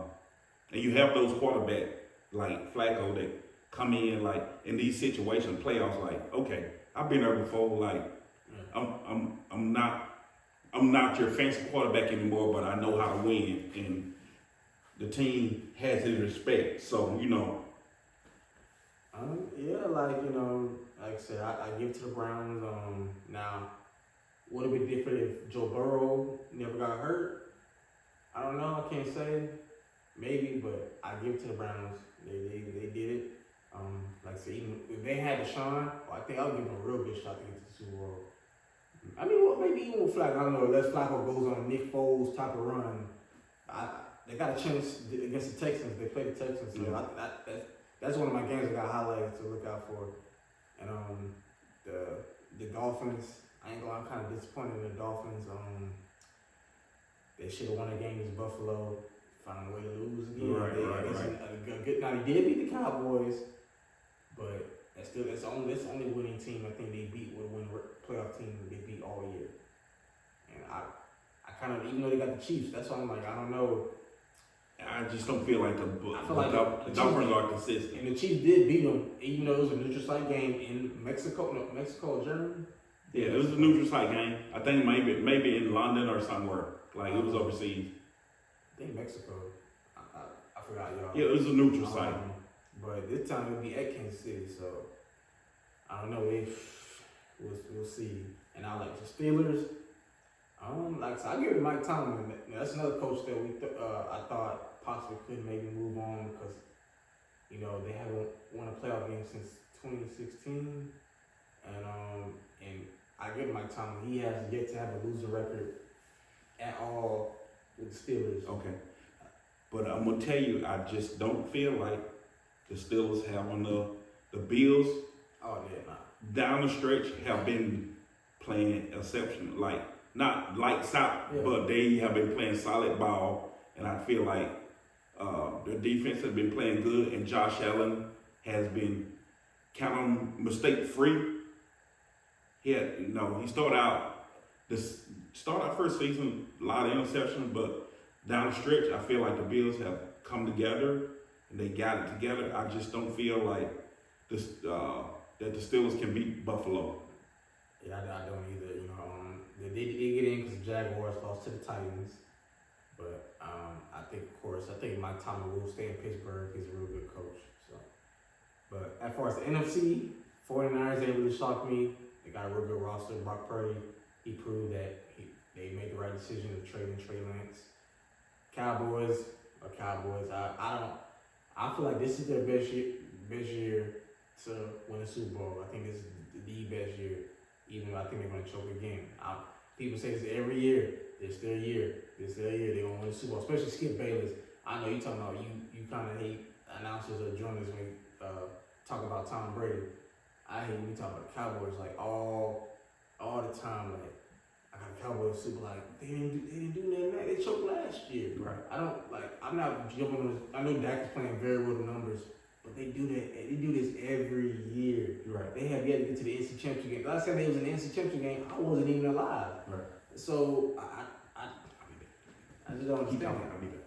you have those quarterbacks like Flacco that come in like in these situations, playoffs. Like, okay, I've been there before. Like, I'm not your fancy quarterback anymore, but I know how to win, and the team has his respect. So like I said, I give it to the Browns. Now, would it be different if Joe Burrow never got hurt? I don't know. I can't say. Maybe, but I give it to the Browns. They did it. Like I said, even if they had Deshaun, I think I'll give them a real good shot to get to the Super Bowl. I mean, maybe even with Flacco. I don't know. Unless Flacco goes on a Nick Foles type of run, they got a chance against the Texans. They play the Texans, so that's one of my games I got highlighted to look out for. And the Dolphins, I ain't gonna. I'm kind of disappointed in the Dolphins. They should have won a game against Buffalo. Found a way to lose again. Right. Now they did beat the Cowboys, but that's the only winning team I think they beat with a winning playoff team that they beat all year. And I kind of, even though they got the Chiefs, that's why I'm like, I don't know. I just don't feel like the Dolphins are consistent. And the Chiefs did beat them, even though it was a neutral site game in Mexico or Germany. Yeah, it was a neutral site game. I think maybe in London or somewhere. Like it was overseas. I think Mexico. I forgot, y'all. Yeah, it was a neutral site. But this time it'll be at Kansas City, so I don't know if we'll see. And I like the Steelers. Like so I give it to Mike Tomlin. That's another coach that I thought possibly could maybe move on because they haven't won a playoff game since 2016, and I give Mike Tomlin. He has yet to have a losing record at all with the Steelers. Okay, but I'm gonna tell you, I just don't feel like the Steelers have enough. The Bills, down the stretch, have been playing exceptional, like not lights out, but they have been playing solid ball, and I feel like their defense has been playing good, and Josh Allen has been kind of mistake free. He started out first season a lot of interceptions, but down the stretch, I feel like the Bills have come together and they got it together. I just don't feel like this that the Steelers can beat Buffalo. Yeah, I don't either. They get in because the Jaguars lost to the Titans, but I think Mike Tomlin will stay in Pittsburgh. He's a real good coach. So, but as far as the NFC, 49ers, they really shocked me. They got a real good roster. Brock Purdy, he proved that they made the right decision of trading Trey Lance. Cowboys. I feel like this is their best year to win a Super Bowl. I think this is the best year. Even though I think they're going to choke again. People say this every year. It's their year. They're going to win a Super Bowl. Especially Skip Bayless. I know you talking about you kind of hate announcers or journalists when talk about Tom Brady. I hate when you talk about the Cowboys like all the time. Like I got the Cowboys Super. Like they didn't do nothing. They choked last year. Right. I'm not jumping on. I know Dak is playing very well the numbers. But they do that. They do this every year. Right. They have yet to get to the NC Championship game. Last time they was in the NC Championship game, I wasn't even alive. Right. So I just don't understand. I'll be back.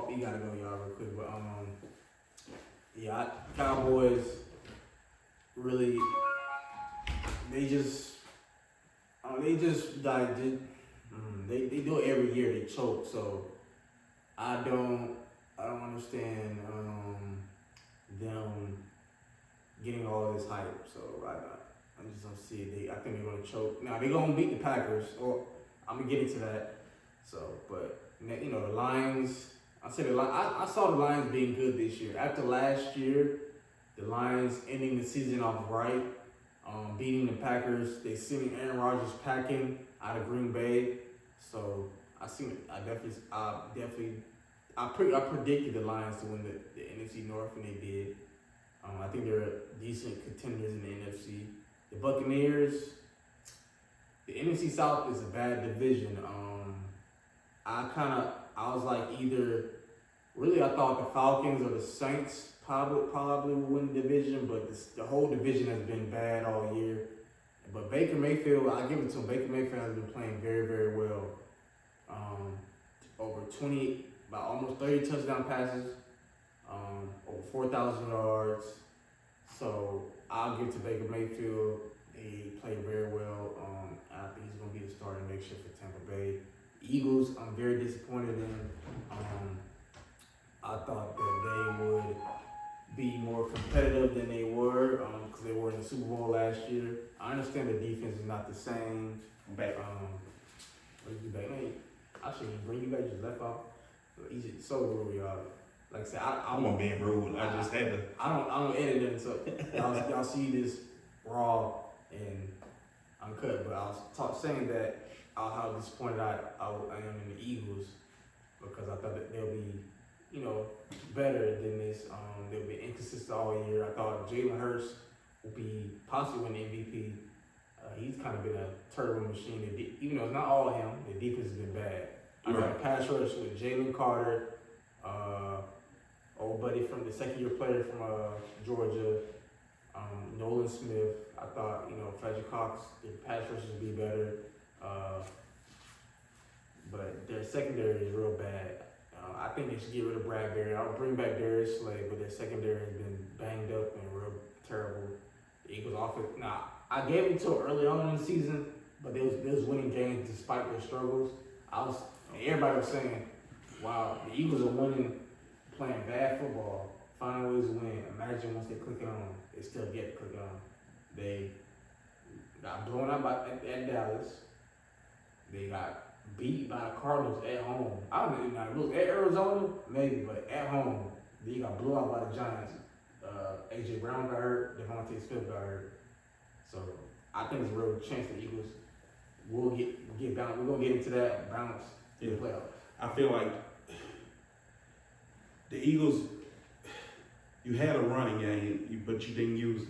You gotta go, y'all, real quick. But Cowboys really, they do it every year. They choke. So I don't understand. Them getting all this hype, so I just don't see it. I think they're gonna choke. Now they're gonna beat the Packers, or I'm gonna get into that. So, but the Lions. I saw the Lions being good this year. After last year, the Lions ending the season off right, beating the Packers. They sending Aaron Rodgers packing out of Green Bay. So I predicted the Lions to win the NFC North, and they did. I think they're decent contenders in the NFC. The Buccaneers, the NFC South is a bad division. I was like I thought the Falcons or the Saints probably would win the division, but the whole division has been bad all year. But Baker Mayfield, I give it to him. Baker Mayfield has been playing very, very well. About almost 30 touchdown passes, over 4,000 yards. So I'll give it to Baker Mayfield. He played very well. I think he's going to be the starter next year for Tampa Bay. Eagles, I'm very disappointed in. I thought that they would be more competitive than they were because they were in the Super Bowl last year. I understand the defense is not the same. I'm back. I shouldn't bring you back. Just left off. He's so rude, y'all. Like I said, I'm on being rude. I just had to. I don't edit it, so y'all see this raw and uncut. But I was saying that how disappointed I am in the Eagles because I thought that they'll be, better than this. They'll be inconsistent all year. I thought Jalen Hurts will be possibly win the MVP. He's kind of been a turbo machine. Even though it's not all him, the defense has been bad. I got a pass rush with Jalen Carter, old buddy from the second-year player from Georgia, Nolan Smith. I thought, Fletcher Cox, the pass rush would be better. But their secondary is real bad. I think they should get rid of Bradbury. I'll bring back Darius Slay, but their secondary has been banged up and real terrible. The Eagles offense. Now, I gave it to them early on in the season, but they was winning games despite their struggles. Everybody was saying, wow, the Eagles are winning, playing bad football, finding ways to win. Imagine once they click it on, they still get to click it on. They got blown out at Dallas. They got beat by the Cardinals at home. I don't know if it was at Arizona, maybe, but at home, they got blew out by the Giants. AJ Brown got hurt, Devontae Smith got hurt. So I think there's a real chance the Eagles will get bounced. We're gonna get into that bounce in the playoffs. I feel like the Eagles, you had a running game, but you didn't use it.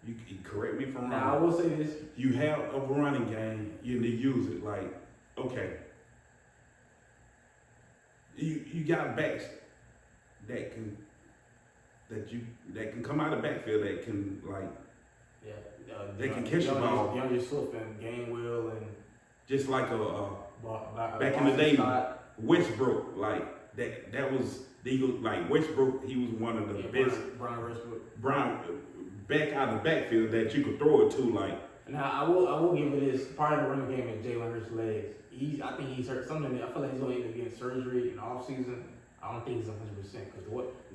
You correct me if I'm wrong. Now I will say this: you have a running game, you didn't use it. Like, okay, you got backs that can come out of the backfield that can they can catch the ball. DeAndre Swift and Gainwell and just like back in the day, Westbrook, like that was the Eagles. Like Westbrook, he was one of the best. Brian Westbrook. Back out of the backfield that you could throw it to. Like, now I will give it this. Part of the running game is Jalen Hurts' legs. I think he's hurt something. I feel like he's going to end up getting surgery in the offseason. I don't think he's 100% because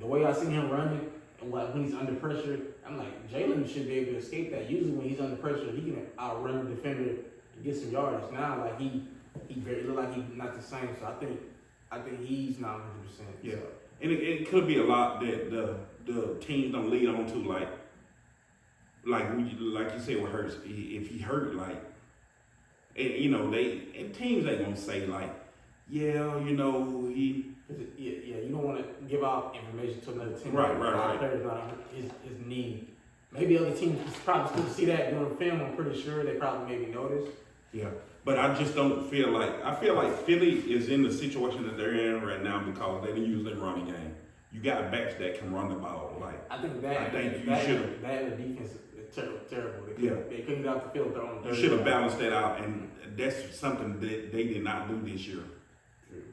the way I see him running and when he's under pressure, I'm like Jalen should be able to escape that. Usually when he's under pressure, he can outrun the defender and get some yardage. Now like he look like he's not the same. So I think he's not 100%. Yeah, so. And it could be a lot that the teams don't lead on to like you said with Hurts, if he hurt, like, and teams ain't gonna say like, yeah, he. Yeah, you don't want to give out information to another team. Right. Players not his need. Maybe other teams probably still see that during film. I'm pretty sure they probably maybe notice. Yeah, but I just don't feel like Philly is in the situation that they're in right now because they didn't use their running game. You got backs that can run the ball. Like I think you should. That defense is terrible. They couldn't get out the field with their own. You should have balanced that out, and that's something that they did not do this year.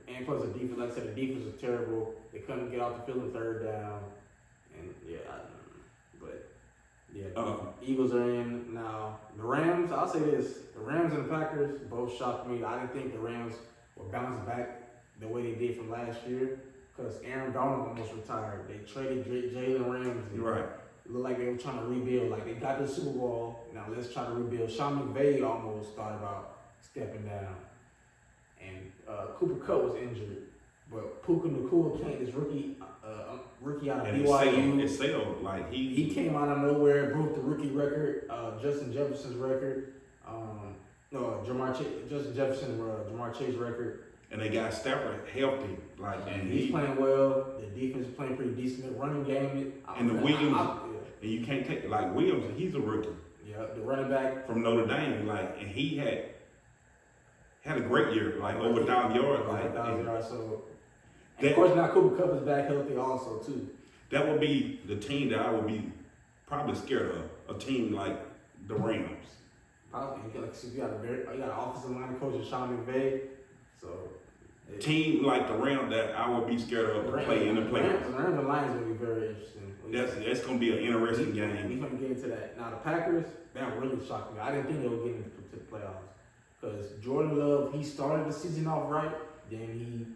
And plus the defense, like I said, the defense was terrible. They couldn't get out the field on third down, and Eagles are in now. The Rams, I'll say this: the Rams and the Packers both shocked me. I didn't think the Rams would bounce back the way they did from last year because Aaron Donald almost retired. They traded Jalen Ramsey. Right. It looked like they were trying to rebuild. Like they got the Super Bowl. Now let's try to rebuild. Sean McVay almost thought about stepping down. And Cooper Kupp was injured, but Puka Nacua came, this rookie out of BYU. It sailed like he came out of nowhere, broke the rookie record, Justin Jefferson's record, Justin Jefferson, Jamar Chase record. And they got Stafford healthy, and he's playing well. The defense is playing pretty decent. The running game, and Williams, and you can't take Williams. He's a rookie. Yeah, the running back from Notre Dame, and he had a great year, over 1,000 yards. So, and of course, now Cooper Kupp is back healthy also, too. That would be the team that I would be probably scared of, a team like the Rams. Probably. You got an offensive line coach, Sean McVay. So, team like the Rams that I would be scared of to play in the playoffs. The Rams and Lions will be very interesting. That's going to be an interesting game. We're going to get into that. Now, the Packers, that really shocked me. I didn't think they would get into the playoffs. Because Jordan Love, he started the season off right, then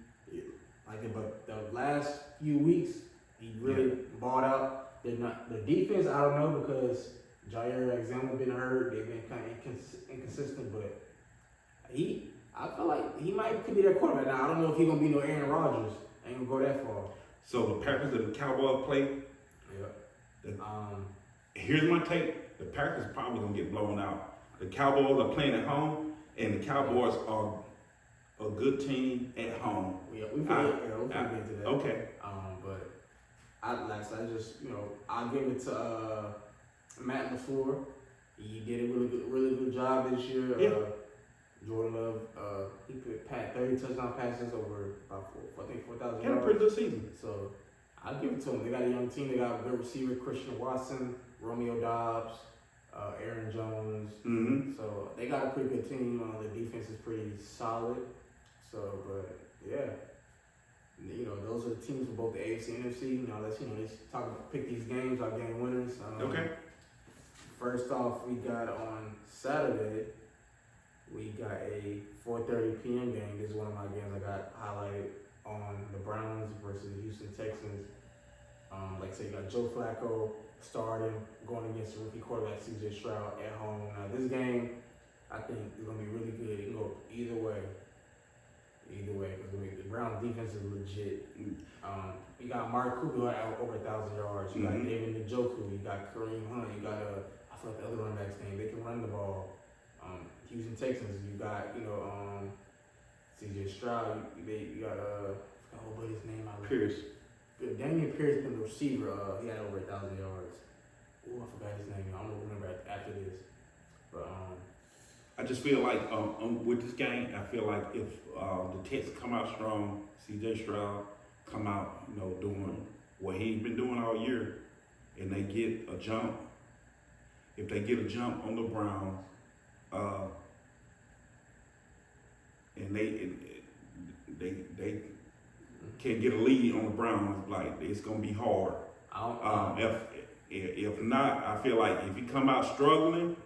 but the last few weeks, he really balled out. They're not the defense. I don't know because Jair Alexander been hurt. They've been kind of inconsistent, but I feel like he could be their quarterback. Now I don't know if he's gonna be no Aaron Rodgers. I ain't gonna go that far. So the Packers and the Cowboys play. Yeah. Here's my take: the Packers probably gonna get blown out. The Cowboys are playing at home. And the Cowboys are a good team at home. Yeah, we'll get into that. Okay. But I'll give it to Matt LaFleur. He did a really good job this year. Yeah. Jordan Love, he could pass 30 touchdown passes over about 4,000 yards. He had a pretty good season. So I'll give it to him. They got a young team. They got a good receiver, Christian Watson, Romeo Dobbs. Aaron Jones. Mm-hmm. So they got a pretty good team. The defense is pretty solid. So, but yeah, those are the teams for both the AFC and NFC. Let's pick these games, our game winners. Okay. First off, we got on Saturday. We got a 4:30 p.m. game. This is one of my games I got highlighted on the Browns versus the Houston Texans. Like I said, you got Joe Flacco starting, going against the rookie quarterback C.J. Stroud at home. Now this game, I think is gonna be really good. It can go either way. Because the Browns defense is legit. You got Mark Cooper who had over 1,000 yards. You got David Njoku. You got Kareem Hunt. You got I forgot the other running back's name. They can run the ball. Houston Texans. You got C.J. Stroud. You got what his name? Pierce. Damian Pierce been the receiver. He had over 1,000 yards. Oh, I forgot his name. I don't remember after this. But I just feel like with this game, I feel like if the Texans come out strong, C.J. Stroud come out, doing what he's been doing all year, and they get a jump. If they get a jump on the Browns, and they can get a lead on the Browns, like it's gonna be hard. If not, I feel like if you come out struggling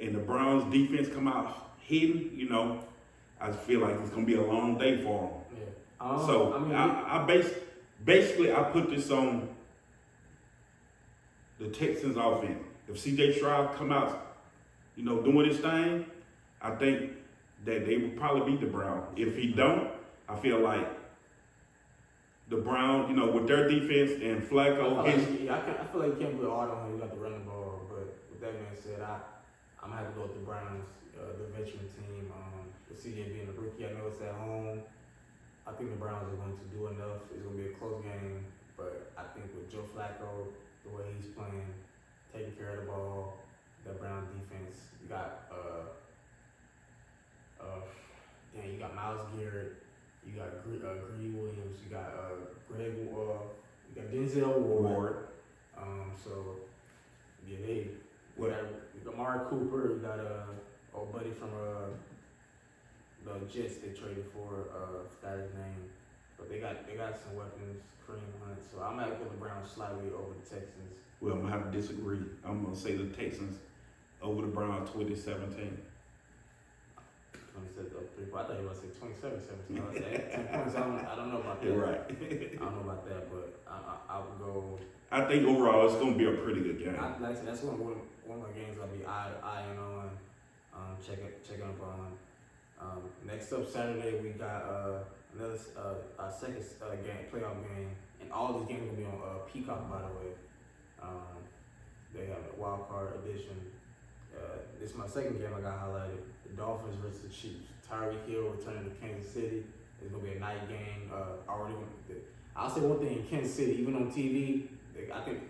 and the Browns defense come out hidden, I feel like it's gonna be a long day for them. Yeah. I basically I put this on the Texans offense. If C.J. Stroud come out, doing his thing, I think that they would probably beat the Browns. If he don't, I feel like the Browns, with their defense and Flacco. I feel like you can't put all on him. You got to run the ball. But with that being said, I'm gonna have to go with the Browns, the veteran team. With CJ being a rookie, I know it's at home. I think the Browns are going to do enough. It's gonna be a close game, but I think with Joe Flacco, the way he's playing, taking care of the ball, that Browns defense, you got you got Myles Garrett, you got Greedy Williams, you got you got Denzel Ward. You got Amari Cooper, you got old buddy from the Jets they traded for, forgot his name. But they got some weapons, Kareem Hunt. So I'm gonna give the Browns slightly over the Texans. Well, I'm gonna have to disagree. I'm gonna say the Texans over the Browns 2017. 27, I thought you were going to say 27-17. I was like, 10 points. I don't know about that. You're right. I don't know about that, but I would go. I think overall it's going to be a pretty good game. Like I said, that's one of my games I'll be eyeing on, checking up on. Next up Saturday we got another second playoff game, and all these games will be on Peacock, by the way. They have a wild card edition. This is my second game I got highlighted. The Dolphins versus the Chiefs. Tyreek Hill returning to Kansas City. It's gonna be a night game. I'll say one thing in Kansas City, even on TV, I think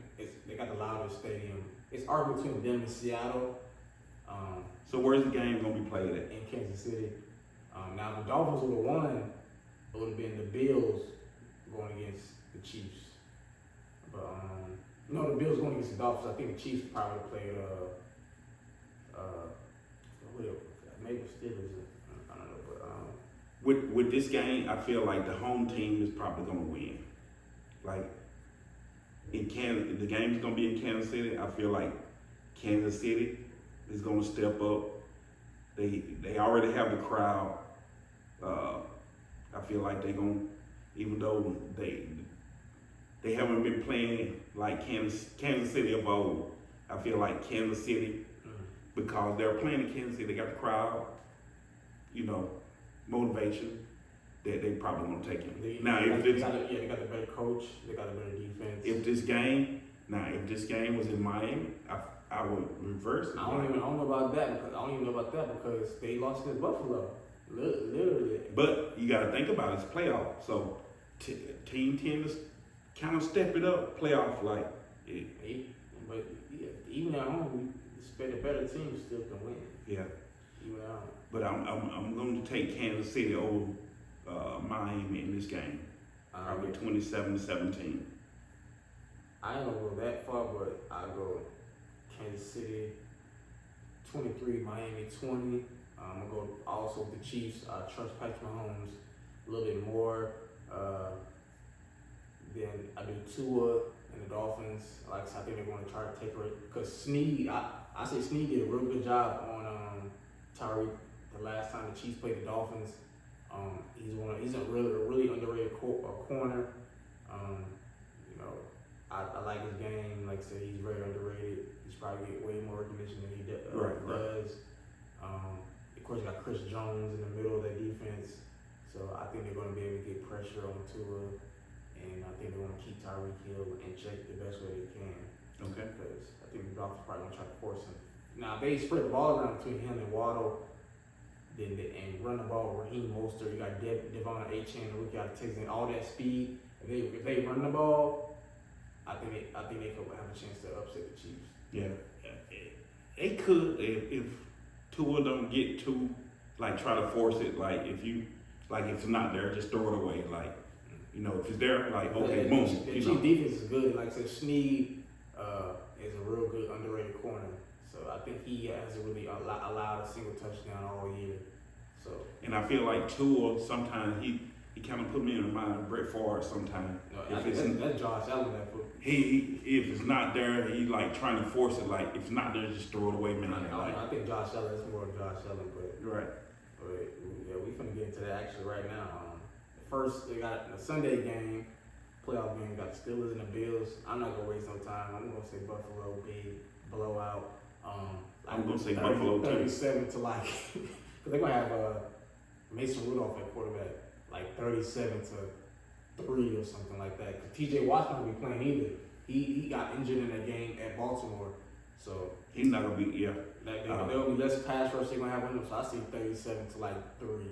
they got the loudest stadium. It's argued between them and Seattle. So where's the game gonna be played at? In Kansas City. Now the Dolphins would have won. It would have been the Bills going against the Chiefs. But no, the Bills going against the Dolphins. I think the Chiefs probably played maybe Steelers. I don't know, but with this game, I feel like the home team is probably gonna win. Like in Kansas, the game is gonna be in Kansas City. I feel like Kansas City is gonna step up. They already have the crowd. I feel like they're gonna, even though they haven't been playing like Kansas City of old. I feel like Kansas City, because they're playing in Kansas City, they got the crowd, motivation, that they probably won't take it. They got the better coach, they got a better defense. If this game was in Miami, I would reverse it. I don't even know about that because they lost to Buffalo, literally. But you got to think about it, it's playoff, so team tend to kind of step it up, playoff like. But even at home, the better team still can win. Yeah. Even at home. But I'm going to take Kansas City over Miami in this game. Probably 27-17. I ain't gonna go that far, but I'll go Kansas City 23, Miami 20. I'm gonna go also with the Chiefs. I trust Patrick Mahomes a little bit more than I do Tua and the Dolphins. Like I think they're going to try to take it because Snead. I say Snead did a real good job on Tyreek the last time the Chiefs played the Dolphins. He's a really underrated corner. I like his game. Like I said, he's very underrated. He's probably get way more recognition than he does. Of course, you got Chris Jones in the middle of that defense. So I think they're going to be able to get pressure on Tua, and I think they're going to keep Tyreek Hill in check the best way they can. Okay. Because I think the Dolphins probably going to try to force him. Now, if they spread the ball around between him and Waddle, and run the ball, Raheem Mostert, you got Devon Achane, we got Texas, all that speed. If they run the ball, I think they could have a chance to upset the Chiefs. Yeah, they could if Tua don't get too try to force it. If it's not there, just throw it away. If it's there, okay, boom. The Chiefs defense is good. Like I said, Snead is a real good underrated corner. So I think he hasn't really allowed a single touchdown all year. So and I feel like Tua sometimes he kind of put me in mind of Brett Favre sometimes. No, that's Josh Allen that put. If it's not there, he trying to force it. If it's not there, just throw it away, man. I think Josh Allen is more of Josh Allen, but right. But yeah, we finna get into that actually right now. First, they got the Sunday game, playoff game. Got the Steelers and the Bills. I'm not gonna waste no time. I'm gonna say Buffalo big blowout. I'm gonna say Buffalo 37 to because they're gonna have Mason Rudolph at quarterback, 37 to 3 or something like that. Cause T.J. Watt's not gonna be playing either. He got injured in that game at Baltimore, so he's not gonna be. Yeah, there'll be less pass rush they're gonna have on him. So I see 37 to 3.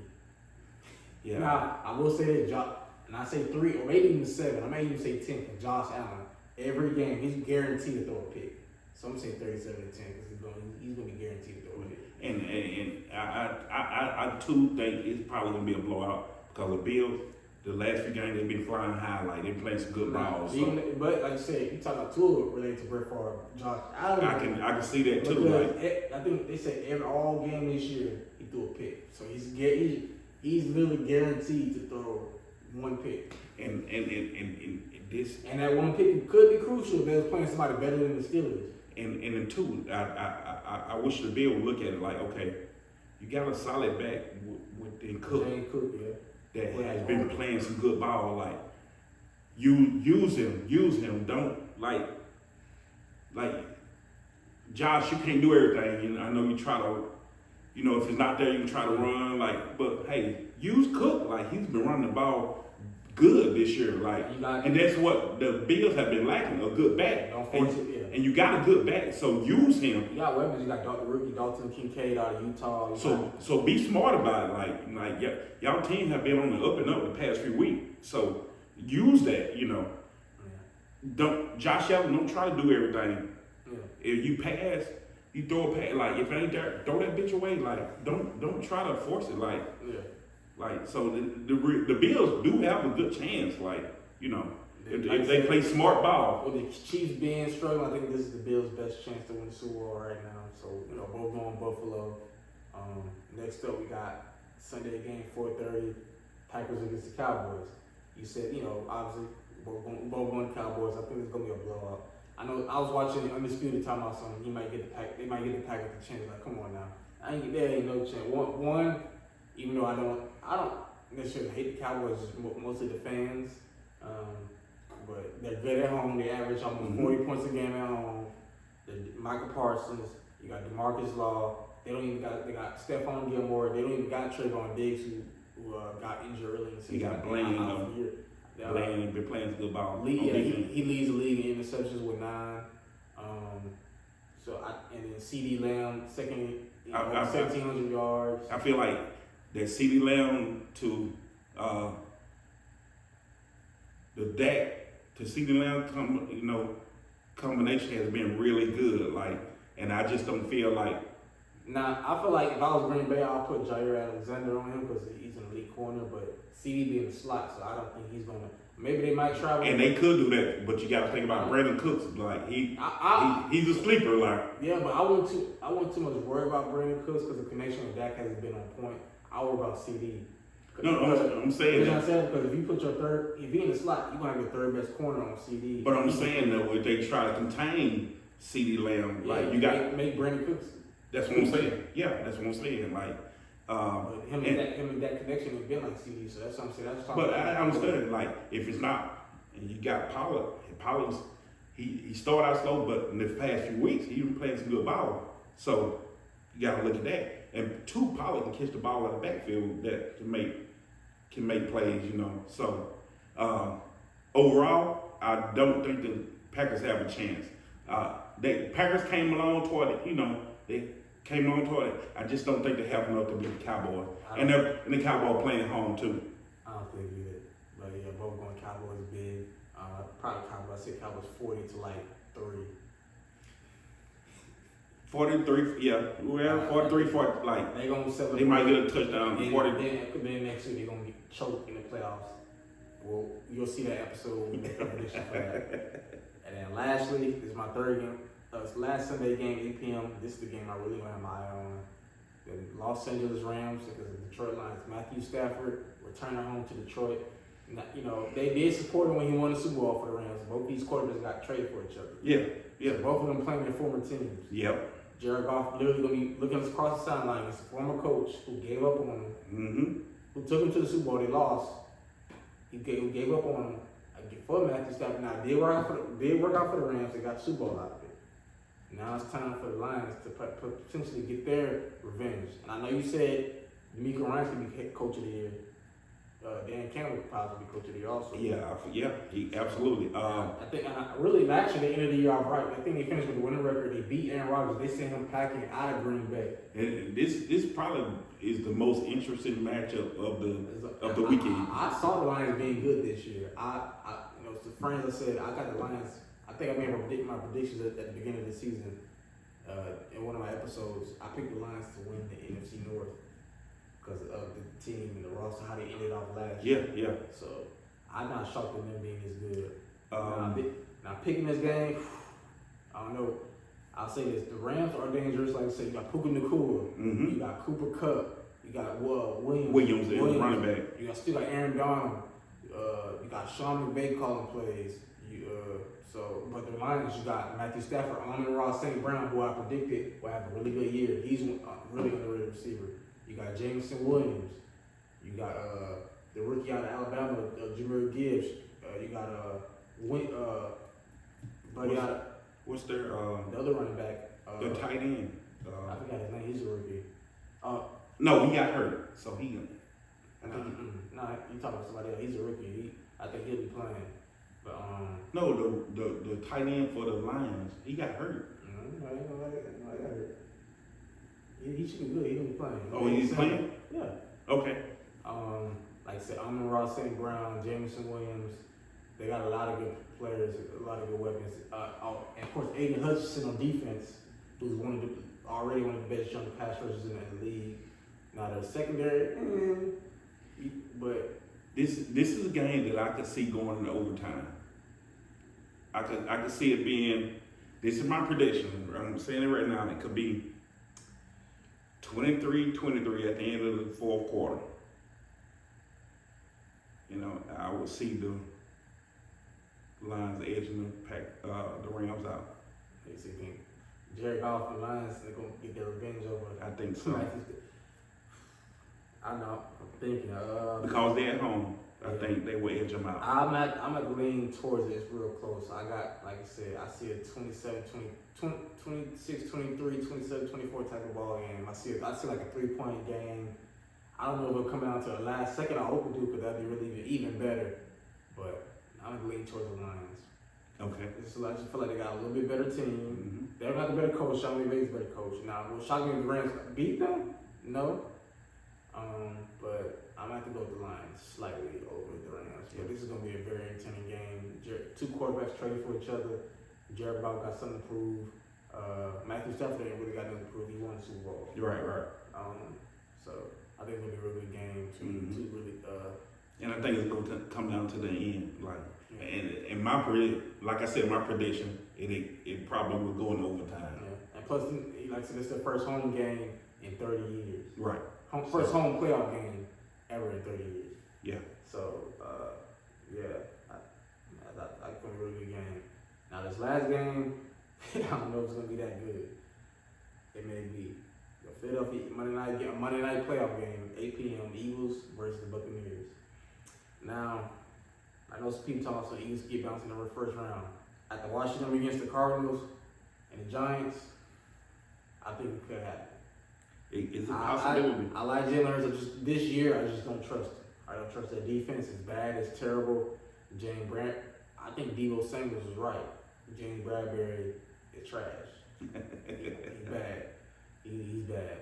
Yeah. Now I will say this, and I say 3 or maybe even 7. I may even say 10. Cause Josh Allen, every game he's guaranteed to throw a pick. So I'm saying 37 to 10 because he's gonna be guaranteed to throw a pick. And I too think it's probably gonna be a blowout because the Bills, the last few games they've been flying high, they've playing some good balls. So. But like you said, you talk about Tua related to Brett Favre, Josh Allen. I can see that too. I think they said all game this year he threw a pick, so he's literally guaranteed to throw one pick. And this and that one pick could be crucial if they was playing somebody better than the Steelers. And then two, I wish the Bill would look at it okay, you got a solid back within Cook. Jane Cook, yeah. That has been playing some good ball. You use him. Don't like Josh. You can't do everything. I know you try to. If it's not there, you can try to run. But hey, use Cook. He's been running the ball good this year. And that's what the Bills have been lacking, a good back. Don't force it. Yeah. And you got a good back, so use him. You got weapons. You got the rookie Dalton Kincaid out of Utah. So be smart about it. Y'all team have been on the up and up the past few weeks. So use that. Yeah. Don't Josh Allen. Don't try to do everything. Yeah. If you pass, you throw a pass. If it ain't there, throw that bitch away. Don't try to force it. So the Bills do have a good chance. If they play smart ball. With the Chiefs being struggling, I think this is the Bills' best chance to win the Super Bowl right now. So, both going Buffalo. Next up, we got Sunday game, 4:30, Packers against the Cowboys. You said, obviously, both going Cowboys. I think it's going to be a blowout. I know I was watching Undisputed talking about something. They might get the Packers a chance. Come on now. There ain't no chance. One, even though I don't necessarily hate the Cowboys, just mostly the fans. But they're good at home. They average almost 40 points a game at home. Michael Parsons, you got DeMarcus Law. They got Stephon Gilmore. They don't even got Trayvon Diggs who got injured early in the season. You got Blaine. Blaine been playing some good ball. He leads the league in interceptions with 9. And then CD Lamb second, 1,700 yards. I feel like that CD Lamb to the Dak to CD Lamb combination has been really good. And I just don't feel like. Now I feel like if I was Green Bay, I'll put Jair Alexander on him because he's an elite corner. But CD being the slot, so I don't think he's gonna. Maybe they might try. And they could do that, but you got to think about Brandon Cooks. He's a sleeper. Yeah, but I wouldn't too much worry about Brandon Cooks because the connection with Dak hasn't been on point. I worry about CD. I'm saying that. Because if you put if he in the slot, you're gonna have your third best corner on CD. But I'm saying though, if they try to contain CD Lamb, you got make Brandon Cooks. That's what I'm saying. Yeah, that's what I'm saying. Him and that connection has been like CD, so that's what I'm saying. But I understand if it's not, and you got Pollard. he started out slow, but in the past few weeks he been playing some good ball. So you gotta look at that. And two, Pollard can catch the ball out of the backfield that can make plays, you know. So overall, I don't think the Packers have a chance. The Packers came along toward it, you know. They came along toward it. I just don't think they have enough to beat the Cowboys. And the Cowboys playing home too. I don't think either. But yeah, both going Cowboys big. Probably Cowboys. I say Cowboys 40 to like 3. 43, yeah. Well, 43, 40, like they gonna celebrate. They might get a touchdown. And 40. then next week they're gonna get choked in the playoffs. Well, you'll see that episode when we make a prediction for that. And then lastly, this is my third game. Last Sunday game, 8 p.m. This is the game I really gonna have my eye on. The Los Angeles Rams because the Detroit Lions. Matthew Stafford returning home to Detroit. Now, you know, they did support him when he won the Super Bowl for the Rams. Both these quarterbacks got traded for each other. Yeah. So both of them playing their former teams. Yep. Jared Goff literally gonna be looking across the sideline. It's a former coach who gave up on him, who took him to the Super Bowl. They lost. He gave up on him for Matthew Stafford. Now did work out for the Rams. They got Super Bowl out of it. Now it's time for the Lions to potentially get their revenge. And I know you said D'Amico Ryan's gonna be coach of the year. Dan Campbell could possibly be coach of the year also. Yeah, he absolutely. I think actually the end of the year, I'm right. I think they finished with a winning record. They beat Aaron Rodgers. They sent him packing out of Green Bay. And this probably is the most interesting matchup of the weekend. I saw the Lions being good this year. You know, the friends I said I got the Lions. I think I made my predictions at the beginning of the season. In one of my episodes, I picked the Lions to win the NFC North. Because of the team and the roster, how they ended off last year. Yeah. So I'm not shocked at them being this good. Now picking this game, I don't know. I'll say this: the Rams are dangerous. Like I said, you got Puka Nacua, you got Cooper Kupp, you got Williams, running back. You still got Aaron Donald. You got Sean McVay calling plays. But the Lions, you got Matthew Stafford, Amon-Ra St. Brown, who I predicted will have a really good year. He's a really underrated receiver. You got Jameson Williams. You got the rookie out of Alabama, Jahmyr Gibbs. You got what's their the other running back? the tight end. I forgot his name. He's a rookie. No, he got hurt, so he. You talking about somebody else? He's a rookie. I think he'll be playing. But no, the tight end for the Lions, he got hurt. No, he got hurt. He should be good. He'll be playing. Oh, he's playing? Yeah. Okay. Like I said, Amon-Ra St. Brown, Jameson Williams. They got a lot of good players, a lot of good weapons. And of course, Aiden Hutchinson on defense, who's already one of the best young pass rushers in the league. Now their secondary, but this is a game that I could see going into overtime. I could see it being. This is my prediction. I'm saying it right now. It could be 23-23 at the end of the fourth quarter. You know, I would see the Lions edging the Rams out. You think Jared Goff and the Lions are going to get their revenge over? I think so. I know. I'm thinking. Because they're at home, I think they will edge them out. I'm not leaning towards it. It's real close. I got, like I said, I see a 26, 23, 27, 24 type of ball game. I see like a 3-point game. I don't know if it'll come down to the last second. I hope it do, because that'd be really even better. But I'm leaning towards the Lions. Okay. I just feel like they got a little bit better team. Mm-hmm. They don't have a better coach. Sean McVay's a better coach. Now, will Sean McVay beat them? No. But I'm going to have to go with the Lions slightly over the Rams. But this is going to be a very entertaining game. Two quarterbacks traded for each other. Jared Goff got something to prove. Matthew Stafford ain't really got nothing to prove. He won the Super Bowl. Right. So I think it's going to be a real good game. Two really. And I think it's going to come down to the end. And like I said, my prediction, it probably will go in overtime. Yeah. And plus, like I said, it's their first home game in 30 years. Right. First home playoff game ever in 30 years. Yeah. So, I think a really good game. Now, this last game, I don't know if it's going to be that good. It may be. The Philadelphia Monday night playoff game, 8 p.m. Eagles versus the Buccaneers. Now, I know some people talking about the Eagles get bounced in the first round. after watching them against the Cardinals and the Giants, I think it could happen. It's a possibility. I like Jalen Hurts. This year, I just don't trust him. I don't trust that defense. It's bad. It's terrible. James Brand. I think Deebo Samuels was right. James Bradbury is trash. He's bad. He's bad.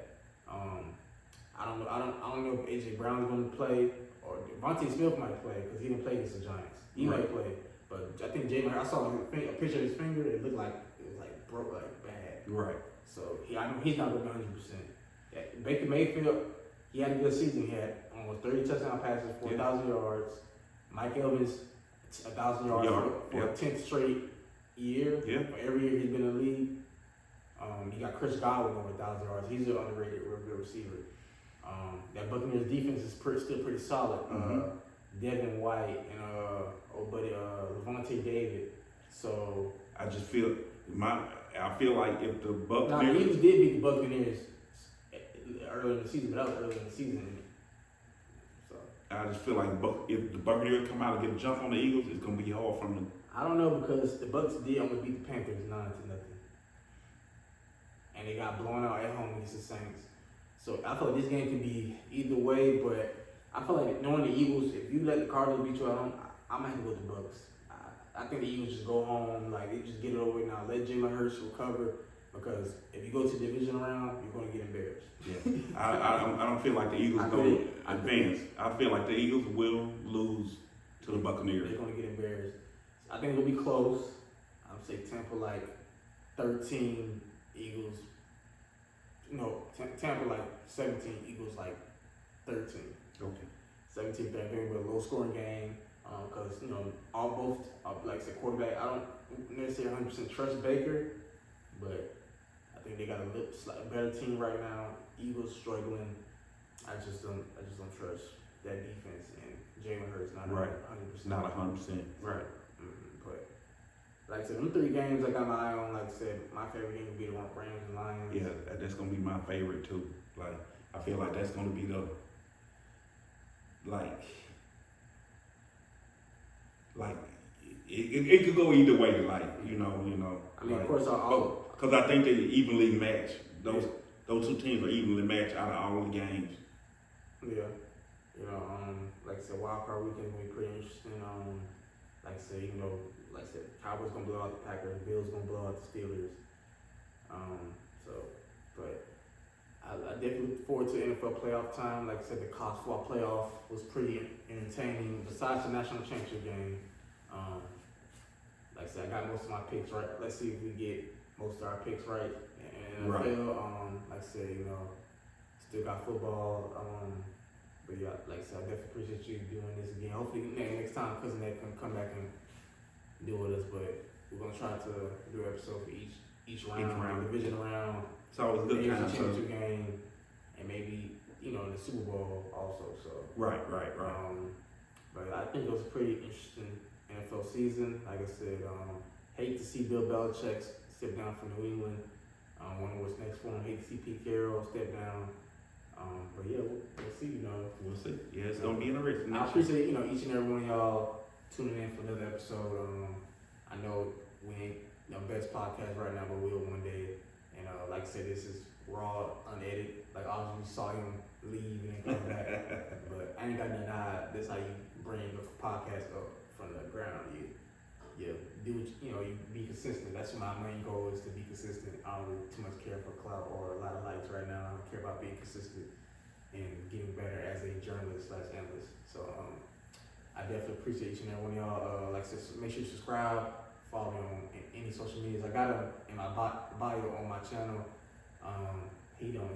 I don't know if AJ Brown's going to play or Devontae Smith might play because he didn't play against the Giants. He might play, but I think Jalen. I saw a picture of his finger. It looked like it was like broke, like bad. Right. So I know he's not going to be 100%. Baker Mayfield, he had a good season. He had almost 30 touchdown passes, 4,000 yards. Mike Evans, 1,000 yards for a 10th straight year. Yeah. For every year he's been in the league. You got Chris Godwin over 1,000 yards. He's an underrated, real good receiver. That Buccaneers defense is still pretty solid. Devin White and old buddy Levante David. So I just feel I feel like if the Buccaneers. Now the Eagles did beat the Buccaneers earlier in the season, but that was earlier in the season. So I just feel like if the Buccaneers come out and get a jump on the Eagles, it's gonna be hard from them. I don't know because the Bucks did almost beat the Panthers 9-0, and they got blown out at home against the Saints. So I feel like this game could be either way, but I feel like knowing the Eagles, if you let the Cardinals beat you at home, I might have to go with the Bucks. I think the Eagles just go home, like they just get it over with now. Let Jalen Hurts recover because if you go to the division round, you're going to get embarrassed. Yeah, I don't feel like the Eagles go advance. I feel like the Eagles will lose to the Buccaneers. They're going to get embarrassed. I think it'll be close. I would say Tampa like 13, Eagles. No, Tampa like 17, Eagles like 13. Okay. 17, 13, with a low scoring game. Because, like I said, quarterback, I don't necessarily 100% trust Baker, but I think they got a better team right now. Eagles struggling. I just don't trust that defense, and Jalen Hurts not 100%. Not 100%. Right. But like I said, them 3 games I got my eye on. Like I said, my favorite game would be the Rams and Lions. Yeah, that's gonna be my favorite too. Like I feel like that's gonna be the it could go either way. I mean, of course, because I think they evenly match. Those 2 teams are evenly matched out of all the games. Yeah. Like I said, wild card weekend will be pretty interesting. Like I said, Cowboys gonna blow out the Packers, Bills gonna blow out the Steelers. But I definitely look forward to NFL playoff time. Like I said, the college football playoff was pretty entertaining. Besides the national championship game, like I said, I got most of my picks right. Let's see if we get most of our picks right. And NFL, like I said, still got football. But yeah, like I said, I definitely appreciate you doing this again. Hopefully next time Cousin Ned can come back and deal with us. But we're gonna try to do an episode for each round, division round. It's always a good time. Championship game, and maybe the Super Bowl also. So right. But I think it was a pretty interesting NFL season. Like I said, hate to see Bill Belichick step down from New England. Wonder what's next for him. Hate to see Pete Carrol step down. But yeah, we'll see. We'll see. Yeah, it's gonna be interesting. I appreciate each and every one of y'all tuning in for another episode. I know we ain't the best podcast right now, but we'll one day. And like I said, this is raw, unedited. Like obviously we saw him leave and then come back, but I ain't got nothing to hide. That's how you bring a podcast up from the ground. You do what you be consistent. That's my main goal is to be consistent. I don't really too much care for clout or a lot of likes right now. I don't care about being consistent and getting better as a journalist/analyst. So I definitely appreciate each and every one of y'all. Like I said, make sure you subscribe, follow me on any social medias. I got him in my bio on my channel. He don't,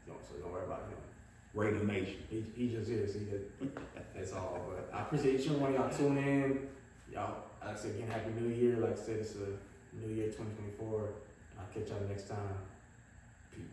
so don't worry about him. Raider Nation. He just is. That's all. But I appreciate each and every one of y'all tuning in. Y'all, like I said, again, Happy New Year. Like I said, it's a New Year 2024. I'll catch y'all next time.